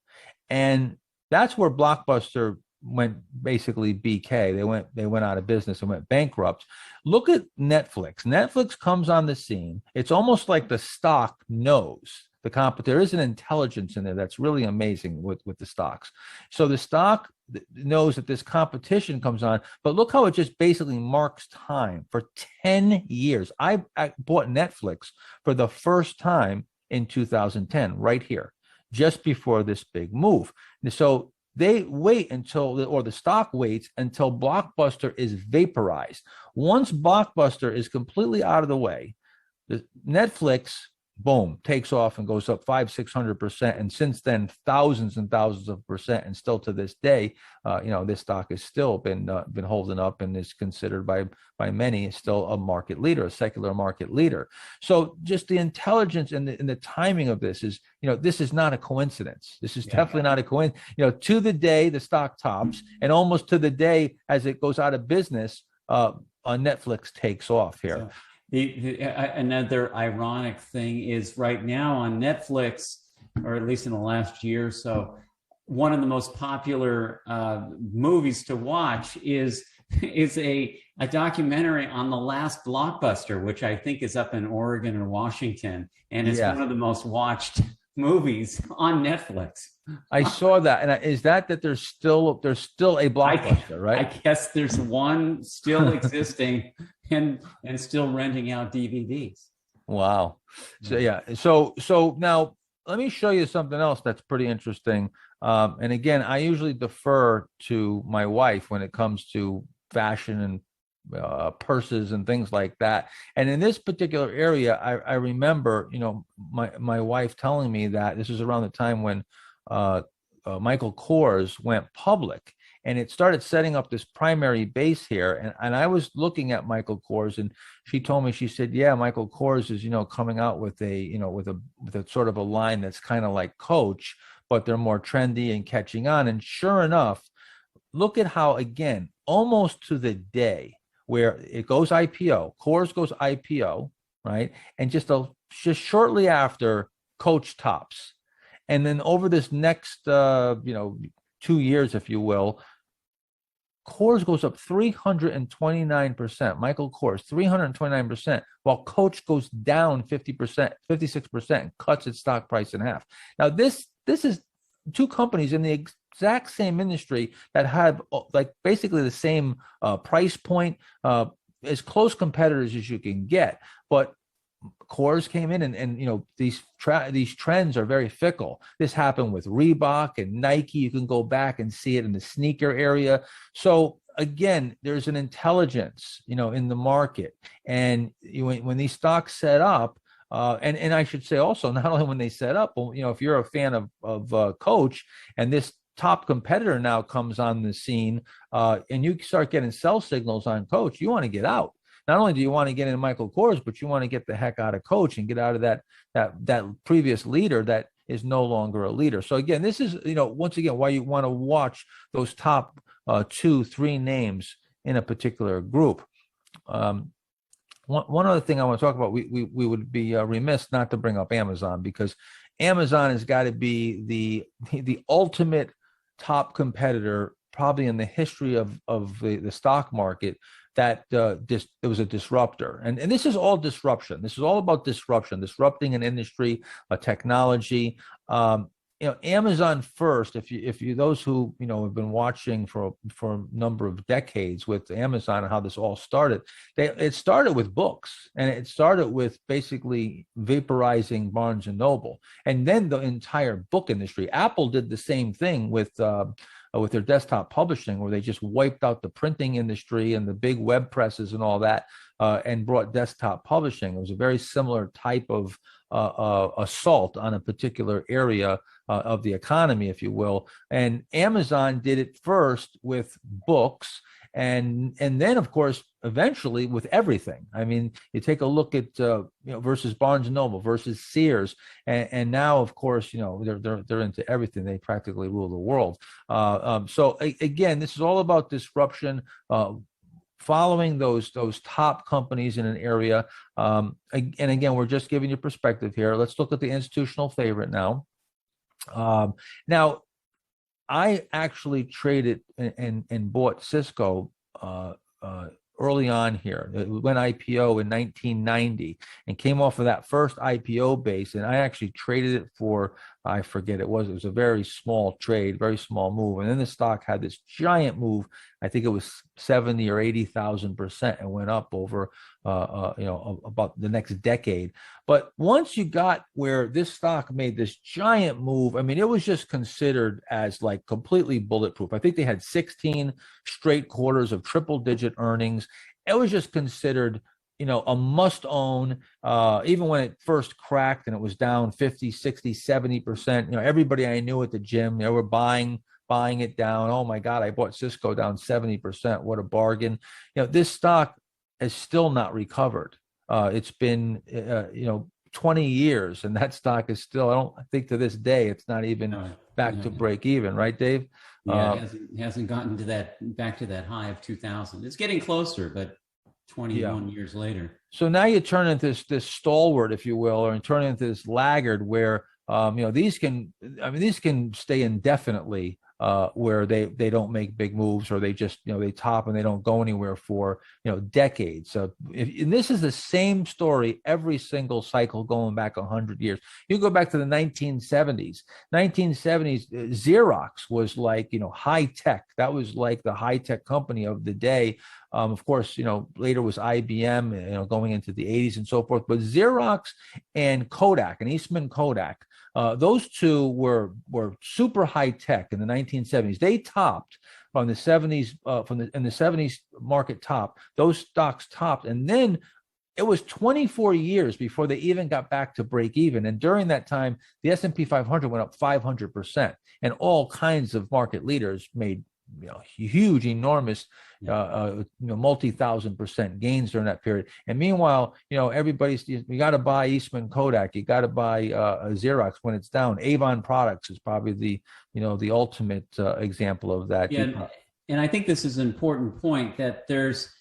Speaker 1: and that's where Blockbuster went basically BK. They went out of business and went bankrupt. Look at Netflix. Netflix comes on the scene. It's almost like the stock knows the comp. There is an intelligence in there that's really amazing with the stocks. So the stock knows that this competition comes on, but look how it just basically marks time for 10 years. I bought Netflix for the first time in 2010, right here, just before this big move. So they wait until, or the stock waits until Blockbuster is vaporized. Once Blockbuster is completely out of the way, the Netflix, boom, takes off and goes up 500-600%. And since then, thousands and thousands of percent. And still to this day, this stock has still been holding up and is considered by many still a market leader, a secular market leader. So just the intelligence and the timing of this is, this is not a coincidence. This is definitely not a coincidence. To the day the stock tops, and almost to the day as it goes out of business, Netflix takes off here.
Speaker 2: So another ironic thing is right now on Netflix, or at least in the last year or so, one of the most popular movies to watch is a documentary on the last Blockbuster, which I think is up in Oregon or Washington, and it's one of the most watched movies on Netflix.
Speaker 1: I saw that, and is that there's still a Blockbuster, right?
Speaker 2: I guess there's one still existing and still renting out DVDs.
Speaker 1: Wow. So now let me show you something else that's pretty interesting. And again, I usually defer to my wife when it comes to fashion and purses and things like that. And in this particular area, I remember, my wife telling me that this was around the time when Michael Kors went public, and it started setting up this primary base here. And I was looking at Michael Kors, and she told me, she said, yeah, Michael Kors is, coming out with a sort of a line that's kind of like Coach, but they're more trendy and catching on. And sure enough, look at how, again, almost to the day where it goes IPO, Kors goes IPO, right? And just shortly after, Coach tops. And then over this next, 2 years, if you will, Kors goes up 329%. Michael Kors, 329%, while Coach goes down 50%, 56%, and cuts its stock price in half. Now, this is two companies in the exact same industry that have like basically the same price point, as close competitors as you can get. But Kors came in, and these trends are very fickle. This happened with Reebok and Nike. You can go back and see it in the sneaker area. So again, there's an intelligence, in the market. And when these stocks set up, and I should say also, not only when they set up, but, if you're a fan of Coach, and this top competitor now comes on the scene, and you start getting sell signals on Coach, you want to get out. Not only do you want to get into Michael Kors, but you want to get the heck out of Coach and get out of that previous leader that is no longer a leader. So again, this is, once again, why you want to watch those top 2-3 names in a particular group. One other thing I want to talk about, we would be remiss not to bring up Amazon, because Amazon has got to be the ultimate top competitor probably in the history of the stock market. That it was a disruptor, and this is all disruption. This is all about disruption, disrupting an industry, a technology. Amazon first. If you those who have been watching for a number of decades with Amazon and how this all started, it started with books, and it started with basically vaporizing Barnes and Noble, and then the entire book industry. Apple did the same thing with their desktop publishing, where they just wiped out the printing industry and the big web presses and all that, and brought desktop publishing. It was a very similar type of assault on a particular area of the economy, if you will. And Amazon did it first with books, and then of course eventually with everything. I mean, you take a look at versus Barnes and Noble versus Sears, and now of course they're into everything. They practically rule the world. So again, this is all about disruption. Following those top companies in an area, and again, we're just giving you perspective here. Let's look at the institutional favorite now. Now, I actually traded and bought Cisco early on here. It went IPO in 1990 and came off of that first IPO base. And I actually traded it for, I forget it was a very small trade, very small move. And then the stock had this giant move. I think it was 70 or 80,000% and went up over, about the next decade. But once you got where this stock made this giant move, I mean, it was just considered as like completely bulletproof. I think they had 16 straight quarters of triple digit earnings. It was just considered a must own. Even when it first cracked and it was down 50, 60, 70%, everybody I knew at the gym, they were buying it down. Oh my God, I bought Cisco down 70%. What a bargain. This stock has still not recovered. It's been, 20 years, and that stock is still, I don't think to this day, it's not even back to break even, right, Dave?
Speaker 2: Yeah, it hasn't gotten to back to that high of 2000. It's getting closer, but 21 years later.
Speaker 1: So now you turn into this stalwart, if you will, or turn into this laggard where these can stay indefinitely where they don't make big moves, or they just they top and they don't go anywhere for decades. So and this is the same story every single cycle going back 100 years. You go back to the 1970s. Xerox was like high tech. That was like the high tech company of the day. Of course, later was IBM, going into the 80s and so forth. But Xerox and Kodak and Eastman Kodak, those two were super high tech in the 1970s. They topped from the 70s, in the 70s market top. Those stocks topped, and then it was 24 years before they even got back to break even. And during that time, the S&P 500 went up 500%, and all kinds of market leaders made huge, enormous, multi-1,000% gains during that period. And meanwhile, everybody's, you got to buy Eastman Kodak, you got to buy Xerox when it's down. Avon Products is probably the ultimate example of that.
Speaker 2: Yeah, and I think this is an important point, that there's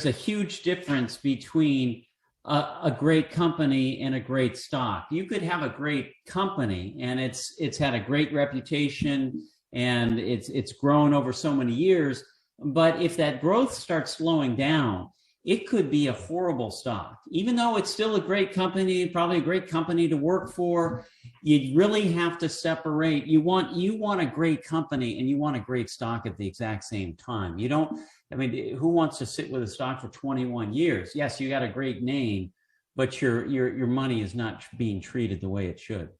Speaker 2: a huge difference between a great company and a great stock. You could have a great company and it's had a great reputation and it's grown over so many years. But if that growth starts slowing down, it could be a horrible stock. Even though it's still a great company, probably a great company to work for, you really have to separate. You want a great company and you want a great stock at the exact same time. You don't, who wants to sit with a stock for 21 years? Yes, you got a great name, but your money is not being treated the way it should.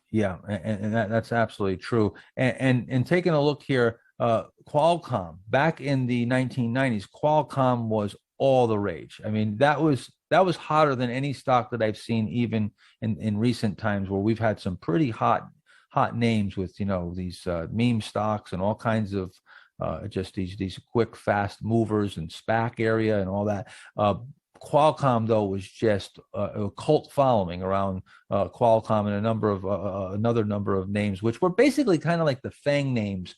Speaker 1: Yeah, and that's absolutely true. And taking a look here, Qualcomm back in the 1990s, Qualcomm was all the rage. I mean, that was hotter than any stock that I've seen, even in recent times, where we've had some pretty hot names with these meme stocks and all kinds of just these quick, fast movers and SPAC area and all that. Qualcomm, though, was just a cult following around Qualcomm and another number of names, which were basically kind of like the FANG names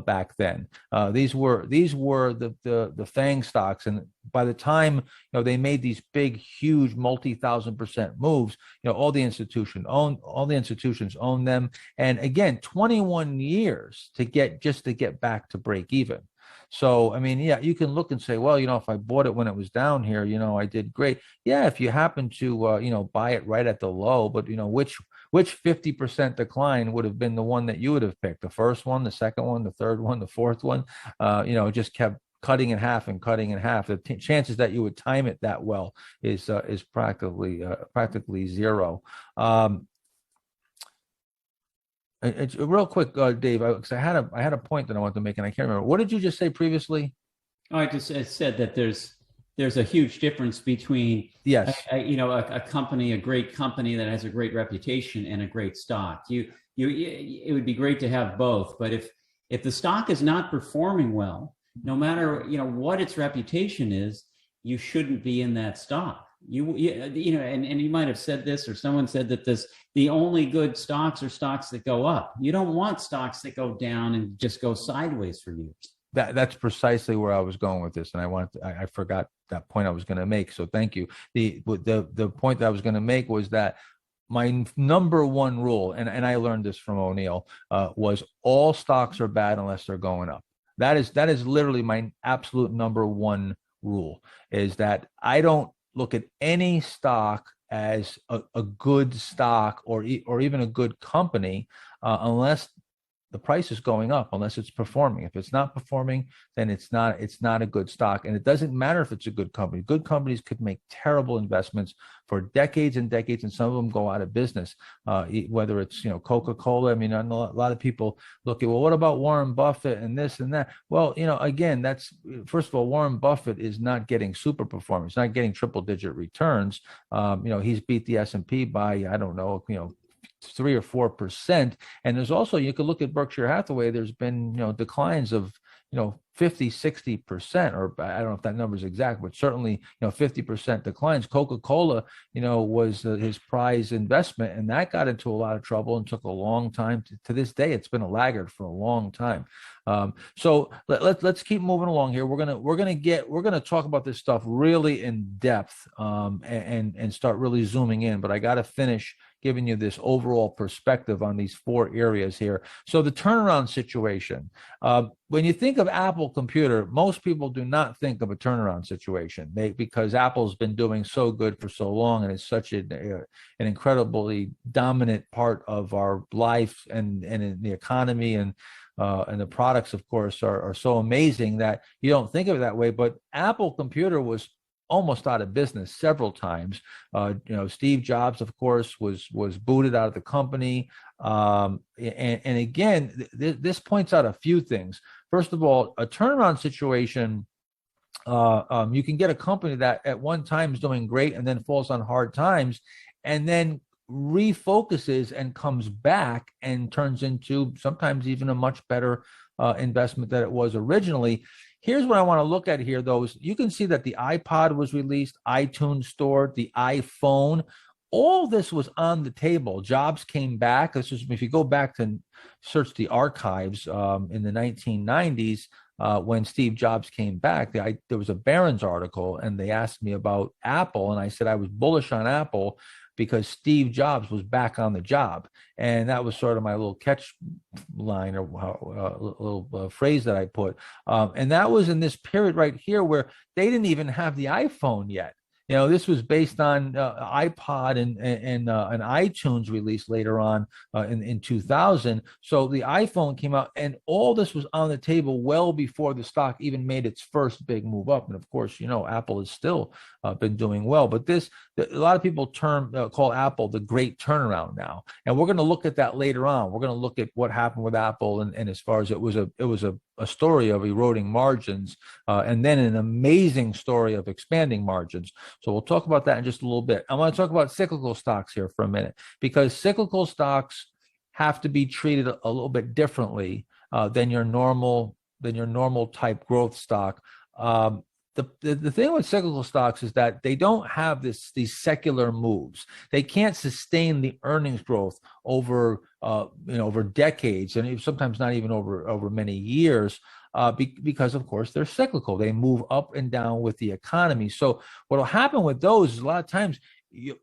Speaker 1: back then. These were the FANG stocks, and by the time they made these big, huge, multi-1,000% moves, all the institutions owned them, and again, 21 years to get back to break even. So, I mean, yeah, you can look and say, well, if I bought it when it was down here, I did great. Yeah, if you happen to, buy it right at the low, but, which 50% decline would have been the one that you would have picked? The first one, the second one, the third one, the fourth one, just kept cutting in half and cutting in half. The chances that you would time it that well is practically zero. It's real quick, Dave, because I had a point that I wanted to make, and I can't remember. What did you just say previously?
Speaker 2: I said that there's there's a huge difference between
Speaker 1: Yes.
Speaker 2: a company, a great company that has a great reputation, and a great stock. It would be great to have both, but if the stock is not performing well, no matter what its reputation is, you shouldn't be in that stock. And you might have said this, or someone said that the only good stocks are stocks that go up. You don't want stocks that go down and just go sideways for years.
Speaker 1: That's precisely where I was going with this, and I forgot that point I was going to make. So thank you. The point that I was going to make was that my number one rule, and I learned this from O'Neill, was all stocks are bad unless they're going up. That is literally my absolute number one rule. Is that I don't look at any stock as a good stock or even a good company unless the price is going up, unless it's performing. If it's not performing, then it's not a good stock. And it doesn't matter if it's a good company. Good companies could make terrible investments for decades and decades, and some of them go out of business. Whether it's Coca-Cola. I mean, a lot of people look at, well, what about Warren Buffett and this and that? Well, again, that's, first of all, Warren Buffett is not getting super performance, he's not getting triple-digit returns. He's beat the S&P by, I don't know, 3 or 4%. And there's also, you could look at Berkshire Hathaway, there's been declines of 50-60%, or I don't know if that number is exact, but certainly 50% declines. Coca-Cola was his prize investment, and that got into a lot of trouble and took a long time. To this day, it's been a laggard for a long time. So let's keep moving along here. We're gonna talk about this stuff really in depth, and start really zooming in, but I got to finish giving you this overall perspective on these 4 areas here. So the turnaround situation, when you think of Apple Computer, most people do not think of a turnaround situation, because Apple's been doing so good for so long, and it's such an incredibly dominant part of our life and in the economy, and the products, of course, are so amazing that you don't think of it that way. But Apple Computer was almost out of business several times. Steve Jobs, of course, was booted out of the company. And again, this points out a few things. First of all, a turnaround situation, you can get a company that at one time is doing great and then falls on hard times, and then refocuses and comes back and turns into sometimes even a much better investment than it was originally. Here's what I want to look at here, though. Is you can see that the iPod was released, iTunes Store, the iPhone. All this was on the table. Jobs came back. This is, if you go back to search the archives in the 1990s, when Steve Jobs came back, there was a Barron's article, and they asked me about Apple, and I said I was bullish on Apple because Steve Jobs was back on the job. And that was sort of my little catch line, or little phrase that I put. And that was in this period right here where they didn't even have the iPhone yet. This was based on iPod and an iTunes release later on in 2000. So the iPhone came out, and all this was on the table well before the stock even made its first big move up. And of course, Apple has still been doing well. But a lot of people call Apple the great turnaround now, and we're going to look at that later on. We're going to look at what happened with Apple, and as far as it was a story of eroding margins, and then an amazing story of expanding margins. So we'll talk about that in just a little bit. I want to talk about cyclical stocks here for a minute, because cyclical stocks have to be treated a little bit differently than your normal type growth stock. The thing with cyclical stocks is that they don't have these secular moves. They can't sustain the earnings growth over decades, and sometimes not even over many years, because of course they're cyclical. They move up and down with the economy. So what will happen with those is a lot of times,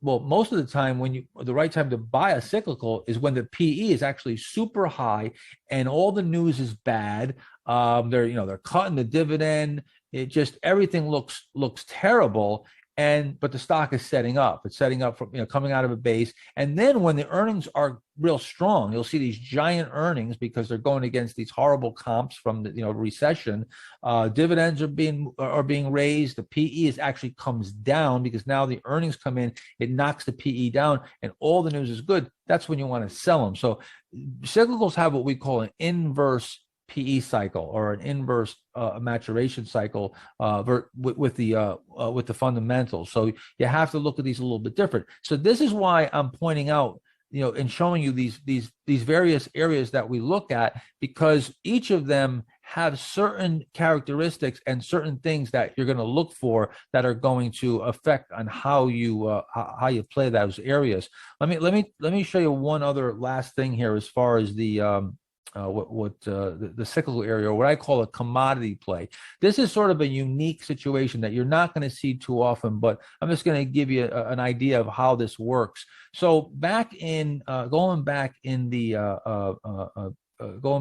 Speaker 1: most of the time, the right time to buy a cyclical is when the PE is actually super high and all the news is bad. They're cutting the dividend. It just, everything looks terrible. But the stock is setting up. It's setting up from, coming out of a base. And then when the earnings are real strong, you'll see these giant earnings because they're going against these horrible comps from the recession. Dividends are being raised. The PE actually comes down because now the earnings come in. It knocks the PE down, and all the news is good. That's when you want to sell them. So cyclicals have what we call an inverse PE cycle or an inverse maturation cycle with the fundamentals. So you have to look at these a little bit different. So this is why I'm pointing out, and showing you these various areas that we look at, because each of them have certain characteristics and certain things that you're going to look for that are going to affect on how you play those areas. Let me show you one other last thing here as far as the cyclical area, or what I call a commodity play. This is sort of a unique situation that you're not going to see too often, but I'm just going to give you an idea of how this works. So going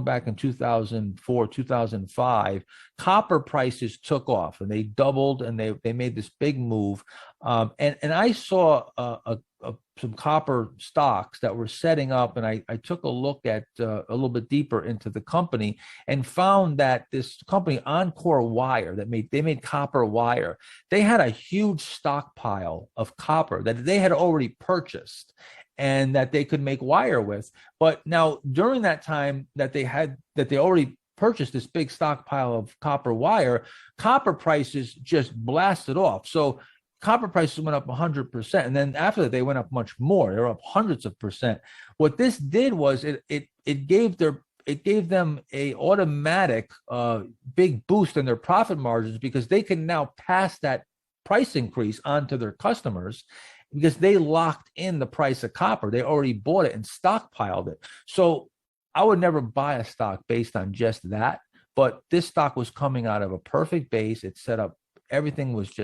Speaker 1: back in 2004, 2005, copper prices took off and they doubled, and they made this big move. And I saw some copper stocks that were setting up, and I took a look at a little bit deeper into the company and found that this company, Encore Wire, they made copper wire. They had a huge stockpile of copper that they had already purchased and that they could make wire with. But now during that time that they already purchased this big stockpile of copper wire, copper prices just blasted off. So copper prices went up 100%. And then after that, they went up much more. They were up hundreds of percent. What this did was it gave them a automatic big boost in their profit margins, because they can now pass that price increase on to their customers, because they locked in the price of copper. They already bought it and stockpiled it. So I would never buy a stock based on just that. But this stock was coming out of a perfect base. It set up, everything looked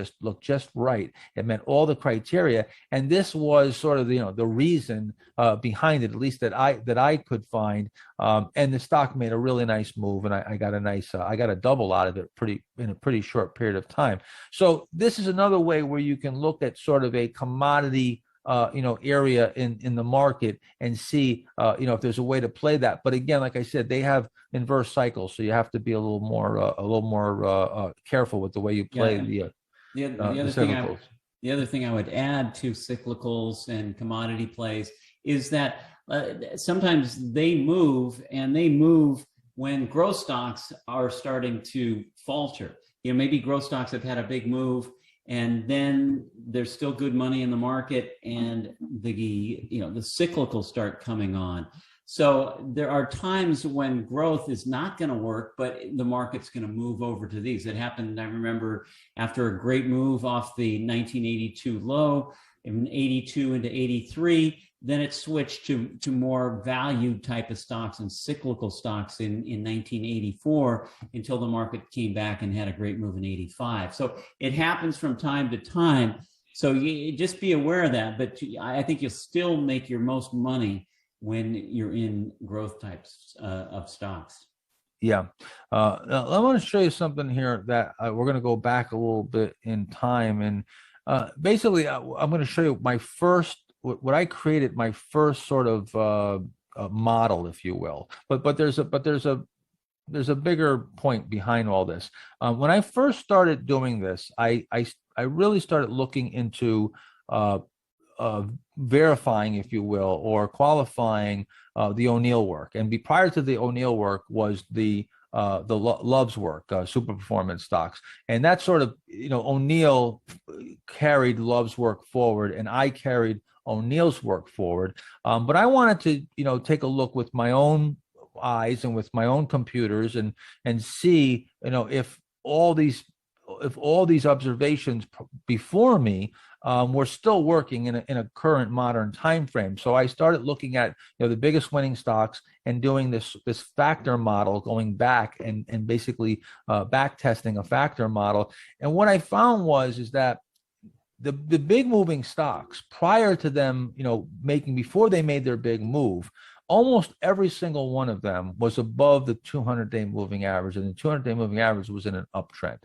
Speaker 1: just right. It met all the criteria, and this was sort of the reason behind it, at least that I could find. And the stock made a really nice move, and I got a double out of it in a pretty short period of time. So this is another way where you can look at sort of a commodity area in the market and see if there's a way to play that. But again, like I said, they have inverse cycles, so you have to be a little more careful with the way you play
Speaker 2: the other thing I would add to cyclicals and commodity plays is that sometimes they move when growth stocks are starting to falter. Maybe growth stocks have had a big move, and then there's still good money in the market, and the cyclicals start coming on. So there are times when growth is not going to work, but the market's going to move over to these. It happened, I remember, after a great move off the 1982 low in 82 into 83. Then it switched to more value type of stocks and cyclical stocks in 1984, until the market came back and had a great move in 85. So it happens from time to time. So you just be aware of that. But I think you'll still make your most money when you're in growth types of stocks.
Speaker 1: Yeah. Now I want to show you something here that we're going to go back a little bit in time. And basically, I'm going to show you what I created, my first sort of model, if you will. But there's a bigger point behind all this. When I first started doing this, I really started looking into verifying, if you will, or qualifying the O'Neill work. And prior to the O'Neill work was the Love's work, super performance stocks. And that sort of, O'Neill carried Love's work forward, and I carried O'Neill's work forward. But I wanted to, take a look with my own eyes and with my own computers and see, if all these observations before me were still working in a current modern time frame. So I started looking at the biggest winning stocks and doing this factor model, going back and basically back testing a factor model. And what I found is that the big moving stocks, prior to them, before they made their big move, almost every single one of them was above the 200-day moving average, and the 200-day moving average was in an uptrend.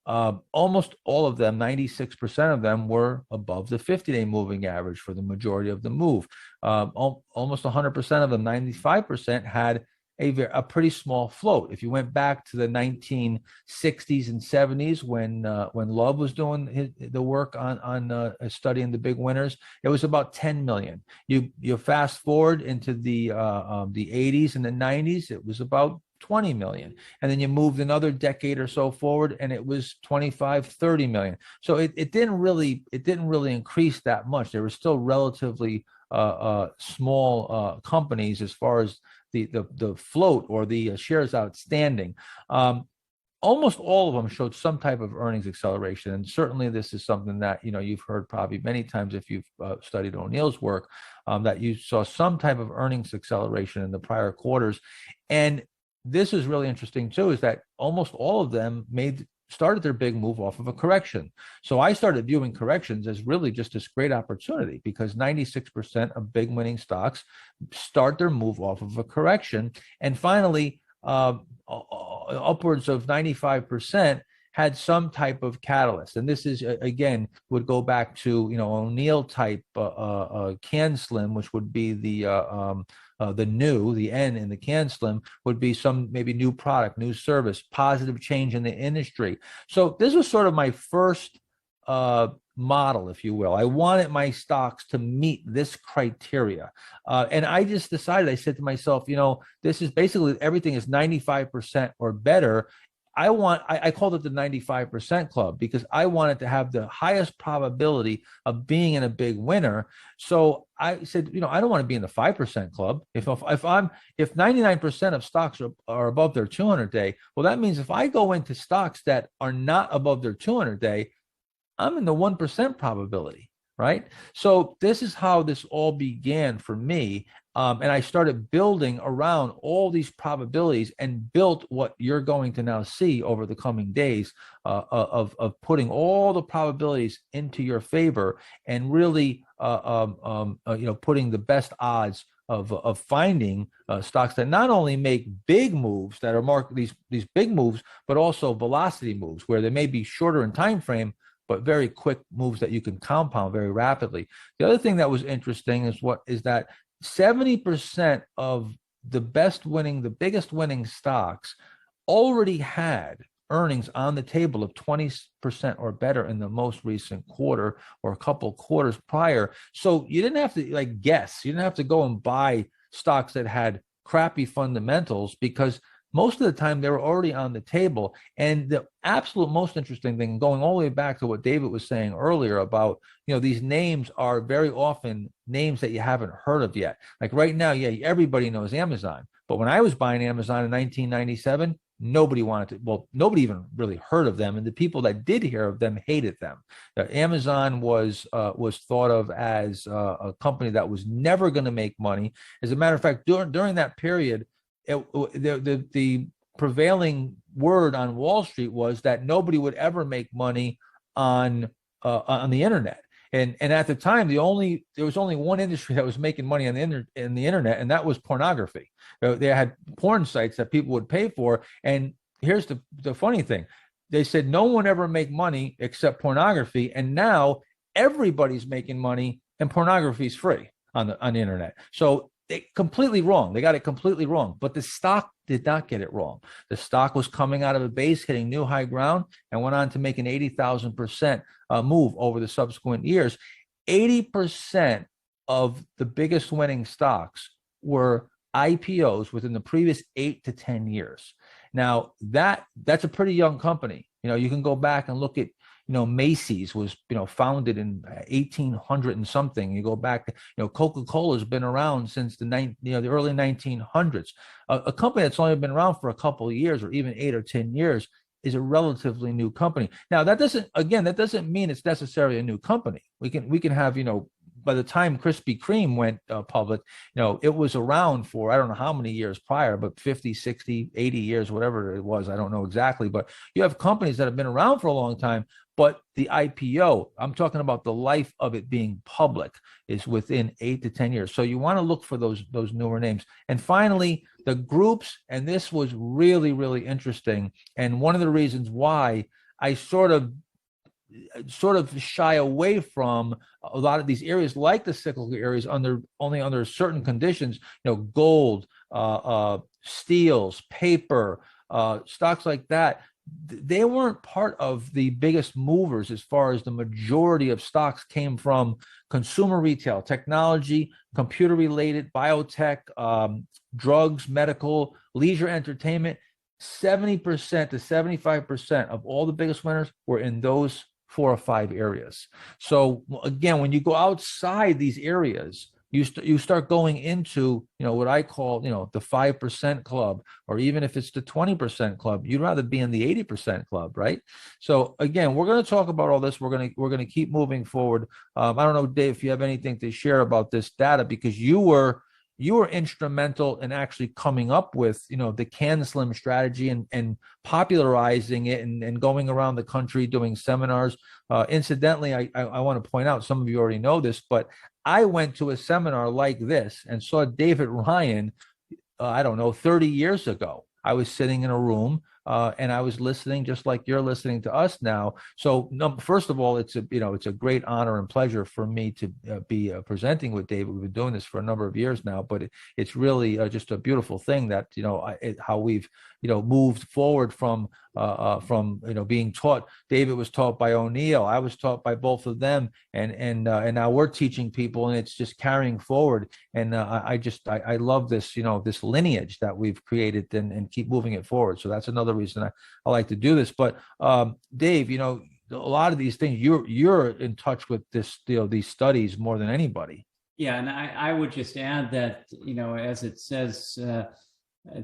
Speaker 1: Almost all of them, 96% of them, were above the 50-day moving average for the majority of the move. Almost 100% of them, 95%, had a pretty small float. If you went back to the 1960s and 70s, when Love was doing the work on studying the big winners, it was about 10 million. You fast forward into the 80s and the 90s, it was about 20 million. And then you moved another decade or so forward and it was 25, 30 million. So it didn't really increase that much. There were still relatively small companies as far as the float or the shares outstanding. Almost all of them showed some type of earnings acceleration, and certainly this is something that you've heard probably many times if you've studied O'Neill's work, that you saw some type of earnings acceleration in the prior quarters. And this is really interesting too, is that almost all of them started their big move off of a correction. So I started viewing corrections as really just this great opportunity, because 96% of big winning stocks start their move off of a correction. And finally, upwards of 95% had some type of catalyst. And this is, again, would go back to, O'Neill type can slim, which would be the N in the can slim would be some maybe new product, new service, positive change in the industry. So this was sort of my first model, if you will. I wanted my stocks to meet this criteria. And I just decided, I said to myself, this is basically everything is 95% or better. I called it the 95% club because I wanted to have the highest probability of being in a big winner. So I said, I don't want to be in the 5% club. If 99% of stocks are above their 200-day, well, that means if I go into stocks that are not above their 200-day, I'm in the 1% probability, right? So this is how this all began for me. And I started building around all these probabilities and built what you're going to now see over the coming days of putting all the probabilities into your favor and really, putting the best odds of finding stocks that not only make big moves that are these big moves, but also velocity moves where they may be shorter in time frame, but very quick moves that you can compound very rapidly. The other thing that was interesting is that 70% of the biggest winning stocks already had earnings on the table of 20% or better in the most recent quarter or a couple quarters prior. So you didn't have to guess. You didn't have to go and buy stocks that had crappy fundamentals, because most of the time they were already on the table. And the absolute most interesting thing, going all the way back to what David was saying earlier about, these names are very often names that you haven't heard of yet. Like right now, everybody knows Amazon. But when I was buying Amazon in 1997, nobody even really heard of them. And the people that did hear of them hated them. Amazon was thought of as a company that was never going to make money. As a matter of fact, during that period, the prevailing word on Wall Street was that nobody would ever make money on the internet. And at the time, there was only one industry that was making money on the internet, and that was pornography. They had porn sites that people would pay for. And here's the funny thing: they said no one ever make money except pornography, and now everybody's making money, and pornography is free on the internet. So completely wrong. They got it completely wrong. But the stock did not get it wrong. The stock was coming out of a base, hitting new high ground, and went on to make an 80,000% move over the subsequent years. 80% of the biggest winning stocks were IPOs within the previous 8 to 10 years. Now, that's a pretty young company. You can go back and look at Macy's was, founded in 1800 and something. You go back, Coca-Cola has been around since the early 1900s. A company that's only been around for a couple of years or even 8 or 10 years is a relatively new company. Now, that doesn't mean it's necessarily a new company. We can have, by the time Krispy Kreme went public, it was around for, I don't know how many years prior, but 50, 60, 80 years, whatever it was. I don't know exactly, but you have companies that have been around for a long time, but the IPO, I'm talking about the life of it being public, is within 8 to 10 years. So you want to look for those newer names. And finally, the groups, and this was really, really interesting. And one of the reasons why I sort of shy away from a lot of these areas, like the cyclical areas, only under certain conditions, gold, steels, paper, stocks like that, they weren't part of the biggest movers as far as the majority of stocks came from consumer retail, technology, computer related, biotech, drugs, medical, leisure, entertainment. 70% to 75% of all the biggest winners were in those 4 or 5 areas. So again, when you go outside these areas, you start going into, what I call, the 5% club, or even if it's the 20% club, you'd rather be in the 80% club, right? So again, we're going to talk about all this. We're going to keep moving forward. I don't know, Dave, if you have anything to share about this data, because you were instrumental in actually coming up with, the CanSlim strategy, and popularizing it, and going around the country doing seminars. Incidentally, I want to point out, some of you already know this, but I went to a seminar like this and saw David Ryan, I don't know, 30 years ago. I was sitting in a room, and I was listening just like you're listening to us now. So, first of all, it's a great honor and pleasure for me to be presenting with David. We've been doing this for a number of years now, but it's really just a beautiful thing that how we've moved forward from being taught. David was taught by O'Neill. I was taught by both of them, and now we're teaching people, and it's just carrying forward. And I love this, this lineage that we've created, and keep moving it forward. So that's another reason I like to do this. But Dave, a lot of these things, you're in touch with these studies more than anybody.
Speaker 2: Yeah, and I would just add that, as it says,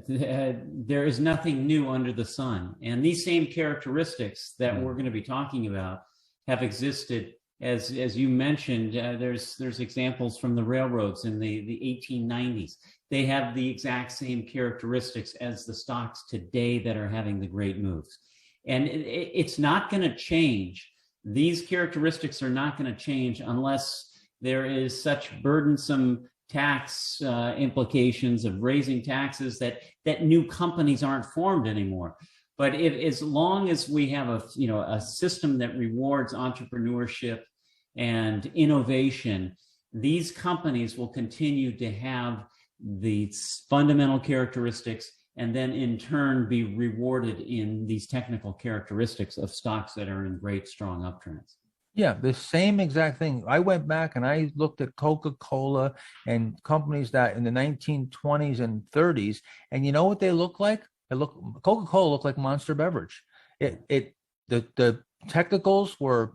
Speaker 2: there is nothing new under the sun. And these same characteristics that we're going to be talking about have existed, as you mentioned. There's examples from the railroads in the 1890s. They have the exact same characteristics as the stocks today that are having the great moves. And it's not going to change. These characteristics are not going to change unless there is such burdensome tax implications of raising taxes that new companies aren't formed anymore. But as long as we have a system that rewards entrepreneurship and innovation, these companies will continue to have these fundamental characteristics, and then in turn be rewarded in these technical characteristics of stocks that are in great, strong uptrends.
Speaker 1: Yeah, the same exact thing. I went back and I looked at Coca-Cola and companies that in the 1920s and 30s, and you know what they look like? Coca-Cola looked like Monster Beverage. The technicals were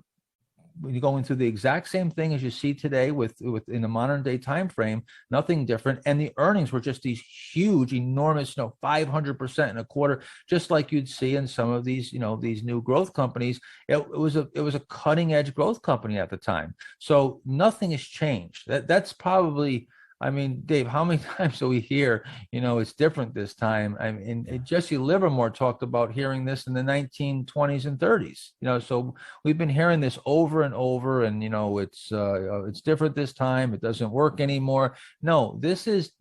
Speaker 1: going through the exact same thing as you see today with in the modern day time frame, nothing different. And the earnings were just these huge, enormous, 500% in a quarter, just like you'd see in some of these, these new growth companies. It was a cutting edge growth company at the time. So nothing has changed. That's probably, I mean, Dave, how many times do we hear, it's different this time? I mean, Jesse Livermore talked about hearing this in the 1920s and 30s, so we've been hearing this over and over, and, it's different this time. It doesn't work anymore. No, this is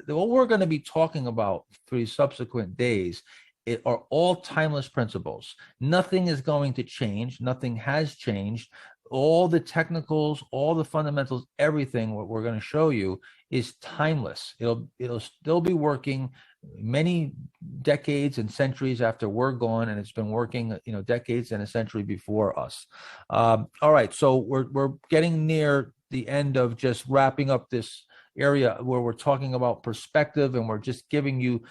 Speaker 1: what we're going to be talking about for these subsequent days. It are all timeless principles. Nothing is going to change. Nothing has changed. All the technicals, all the fundamentals, everything what we're going to show you is timeless. It'll still be working many decades and centuries after we're gone, and it's been working, decades and a century before us. All right, so we're getting near the end of just wrapping up this area where we're talking about perspective, and we're just giving you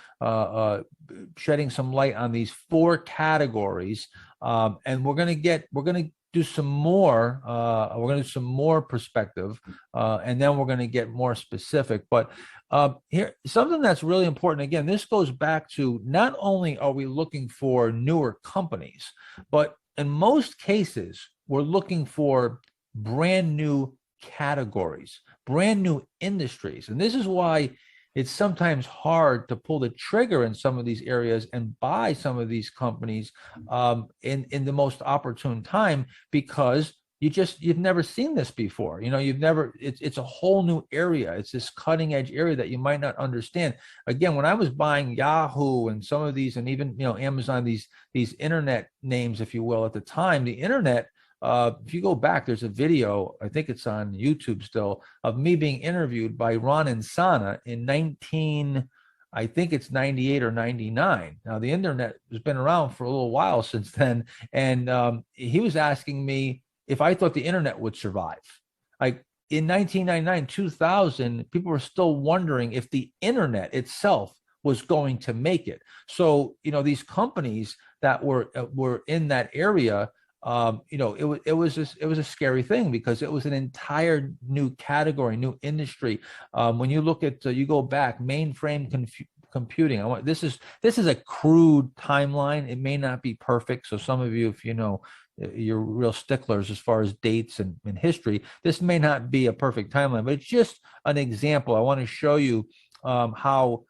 Speaker 1: shedding some light on these 4 categories, and we're going to do some more. We're going to do some more perspective, and then we're going to get more specific. But here, something that's really important. Again, this goes back to not only are we looking for newer companies, but in most cases, we're looking for brand new categories, brand new industries. And this is why it's sometimes hard to pull the trigger in some of these areas and buy some of these companies in the most opportune time, because you've never seen this before. It's a whole new area. It's this cutting edge area that you might not understand. Again, when I was buying Yahoo and some of these, and even Amazon, these internet names, if you will, at the time, the internet, if you go back, there's a video, I think it's on YouTube still, of me being interviewed by Ron Insana in I think it's 98 or 99. Now, the internet has been around for a little while since then. And he was asking me if I thought the internet would survive. Like in 1999, 2000, people were still wondering if the internet itself was going to make it. So, these companies that were in that area, it was a scary thing because it was an entire new category, new industry. When you look at you go back, mainframe computing. This is a crude timeline. It may not be perfect. So some of you, if you're real sticklers as far as dates and history, this may not be a perfect timeline, but it's just an example. I want to show you how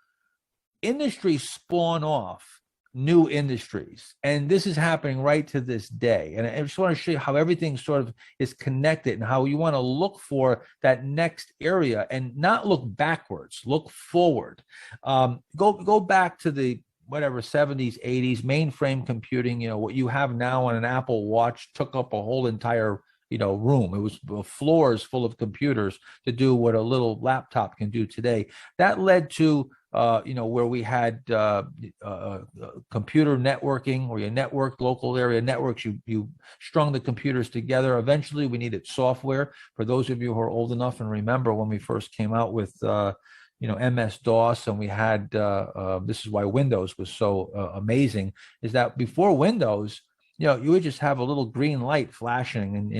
Speaker 1: industries spawn off new industries, and this is happening right to this day. And I just want to show you how everything sort of is connected and how you want to look for that next area and not look backwards, look forward. Go back to the whatever 70s, 80s, mainframe computing. What you have now on an Apple Watch took up a whole entire room. It was floors full of computers to do what a little laptop can do today. That led to where we had computer networking, where you networked local area networks, you strung the computers together. Eventually, we needed software. For those of you who are old enough and remember when we first came out with MS-DOS, and we had this is why Windows was so amazing, is that before Windows, you would just have a little green light flashing, and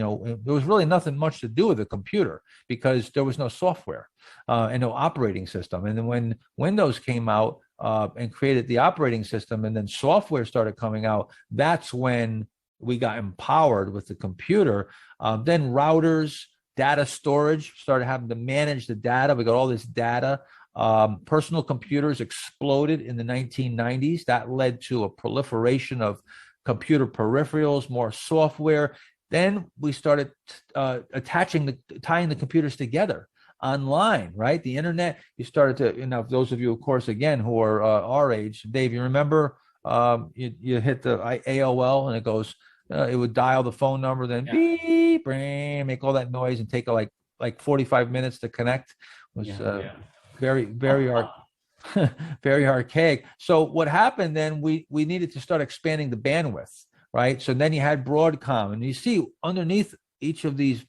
Speaker 1: there was really nothing much to do with the computer because there was no software and no operating system. And then when Windows came out and created the operating system, and then software started coming out, that's when we got empowered with the computer. Then routers, data storage started having to manage the data. We got all this data. Personal computers exploded in the 1990s. That led to a proliferation of computer peripherals, more software. Then we started tying the computers together online, right? The internet, you started to, those of you, of course, again, who are our age, Dave, you remember you hit the AOL and it goes, it would dial the phone number, then beep, make all that noise and take like 45 minutes to connect. It was very, very very archaic. So what happened then, we needed to start expanding the bandwidth, right? So then you had Broadcom, and you see underneath each of these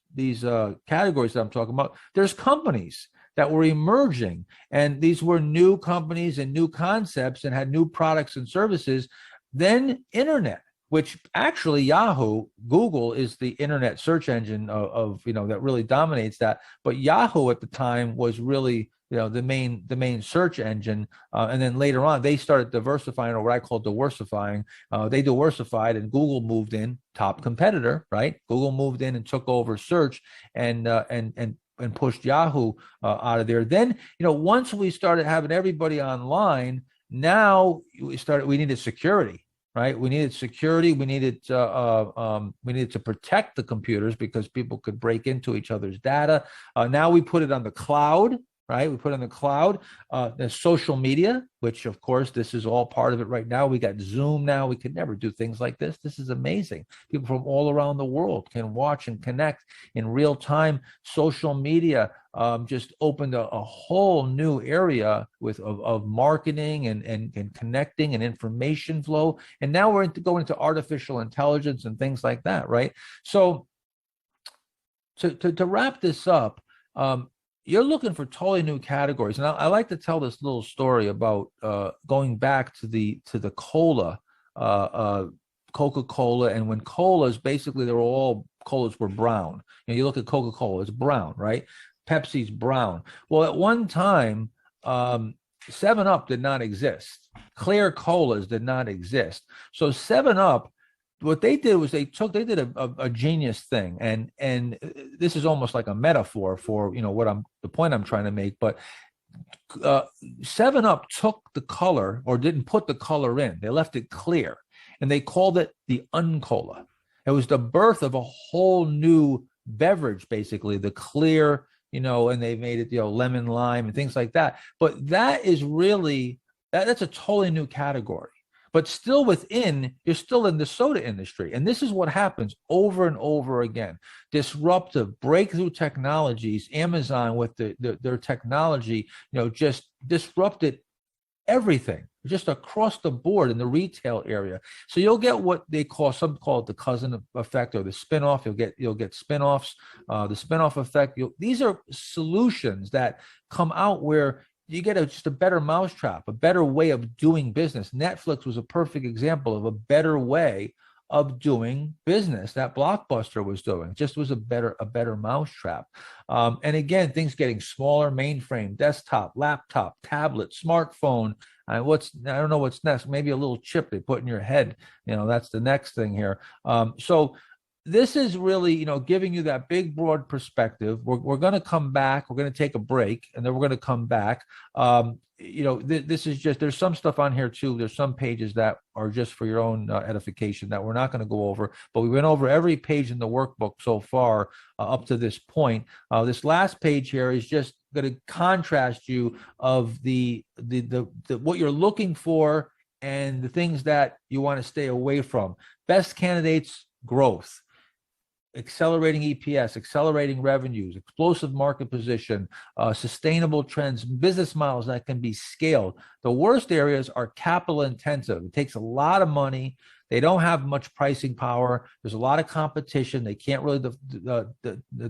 Speaker 1: categories that I'm talking about, there's companies that were emerging, and these were new companies and new concepts and had new products and services. Then internet, which actually Yahoo, Google is the internet search engine of that really dominates that. But Yahoo at the time was really the main search engine, and then later on they started diversifying, or what I call diversifying. They diversified, and Google moved in, top competitor, right? Google moved in and took over search and pushed Yahoo out of there. Then once we started having everybody online, now we needed security. Right, we needed security. We needed to protect the computers because people could break into each other's data. Now we put it on the cloud. Right, we put it on the cloud. There's social media, which of course this is all part of it right now. We got Zoom now. We could never do things like this. This is amazing. People from all around the world can watch and connect in real time. Social media just opened a whole new area of marketing and connecting and information flow. And now we're going into artificial intelligence and things like that, right? So to wrap this up, you're looking for totally new categories. And I like to tell this little story about going back to the cola, Coca-Cola, and when colas, basically colas were brown. You look at Coca-Cola, it's brown, right? Pepsi's brown. Well, at one time, 7-Up did not exist. Clear colas did not exist. So 7-Up, what they did was they did a genius thing, and this is almost like a metaphor for the point I'm trying to make. But 7-Up took the color, or didn't put the color in; they left it clear, and they called it the Uncola. It was the birth of a whole new beverage, basically the clear, and they made it lemon lime and things like that. But that is really that's a totally new category. But still you're still in the soda industry. And this is what happens over and over again. Disruptive, breakthrough technologies. Amazon with their technology, just disrupted everything, just across the board in the retail area. So you'll get what they call, some call it the cousin effect or the spinoff. You'll get spinoffs, the spinoff effect. These are solutions that come out where you get just a better mousetrap, a better way of doing business. Netflix was a perfect example of a better way of doing business that Blockbuster was doing. It just was a better mousetrap. And again, things getting smaller: mainframe, desktop, laptop, tablet, smartphone. I don't know what's next. Maybe a little chip they put in your head. That's the next thing here. So this is really, giving you that big, broad perspective. We're going to come back. We're going to take a break, and then we're going to come back. This is just, there's some stuff on here too. There's some pages that are just for your own edification that we're not going to go over, but we went over every page in the workbook so far up to this point. This last page here is just going to contrast you of the what you're looking for and the things that you want to stay away from. Best candidates: growth, accelerating EPS, accelerating revenues, explosive market position, sustainable trends, business models that can be scaled. The worst areas are capital intensive. It takes a lot of money. They don't have much pricing power. There's a lot of competition. They can't really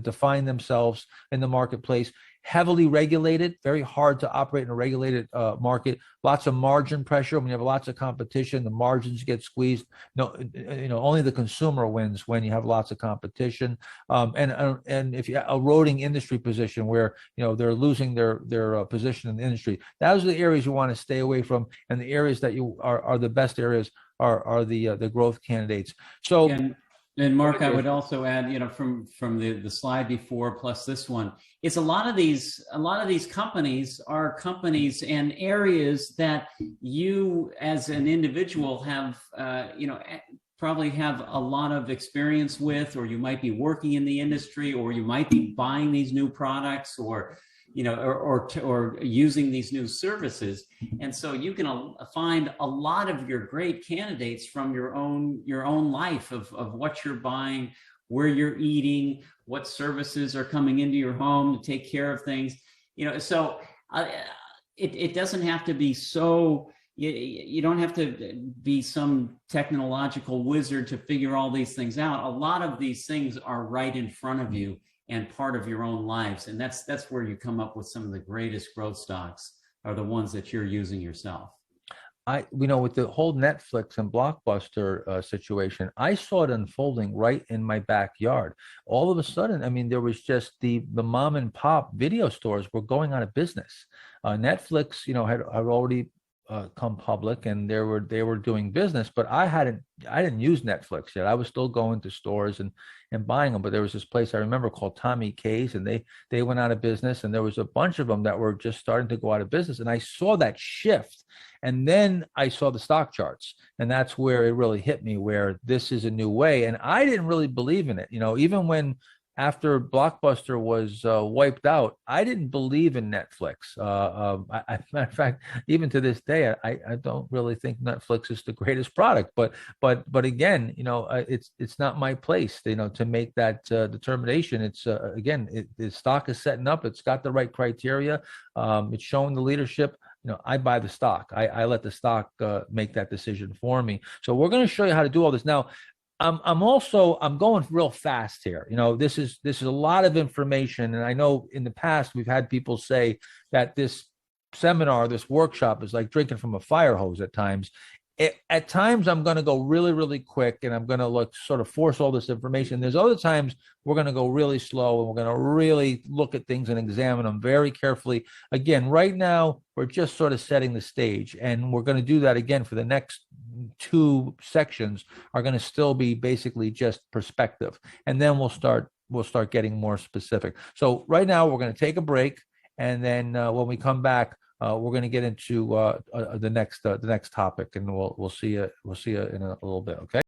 Speaker 1: define themselves in the marketplace. Heavily regulated, very hard to operate in a regulated market. Lots of margin pressure. When you have lots of competition, the margins get squeezed. Only the consumer wins when you have lots of competition. And if you're eroding industry position where they're losing their position in the industry, those are the areas you want to stay away from. And the areas that you are the best areas are the growth candidates. So.
Speaker 2: And Mark, I would also add, from the slide before plus this one, it's a lot of these companies are companies and areas that you as an individual have, probably have a lot of experience with, or you might be working in the industry, or you might be buying these new products, or or using these new services. And so you can find a lot of your great candidates from your own life of what you're buying, where you're eating, what services are coming into your home to take care of things. So it doesn't have to be so, you don't have to be some technological wizard to figure all these things out. A lot of these things are right in front of you and part of your own lives. And that's where you come up with some of the greatest growth stocks, are the ones that you're using yourself.
Speaker 1: With the whole Netflix and Blockbuster situation, I saw it unfolding right in my backyard. All of a sudden, there was just the mom and pop video stores were going out of business. Netflix, had already come public, and they were doing business, but I didn't use Netflix yet. I was still going to stores and buying them. But there was this place I remember called Tommy K's, and they went out of business, and there was a bunch of them that were just starting to go out of business. And I saw that shift, and then I saw the stock charts, and that's where it really hit me, where this is a new way. And I didn't really believe in it, even when after Blockbuster was wiped out, I didn't believe in Netflix. Matter of fact, even to this day, I don't really think Netflix is the greatest product. But again, it's not my place, to make that determination. It's again, the stock is setting up. It's got the right criteria. It's showing the leadership. I buy the stock. I let the stock make that decision for me. So we're going to show you how to do all this now. I'm going real fast here. This is a lot of information. And I know in the past, we've had people say that this seminar, this workshop is like drinking from a fire hose at times. At times, I'm going to go really, really quick, and I'm going to sort of force all this information. There's other times we're going to go really slow, and we're going to really look at things and examine them very carefully. Again, right now, we're just sort of setting the stage, and we're going to do that again for the next two sections are going to still be basically just perspective. And then we'll start getting more specific. So right now, we're going to take a break, and then when we come back, we're going to get into the next topic, and we'll see you in a little bit. Okay.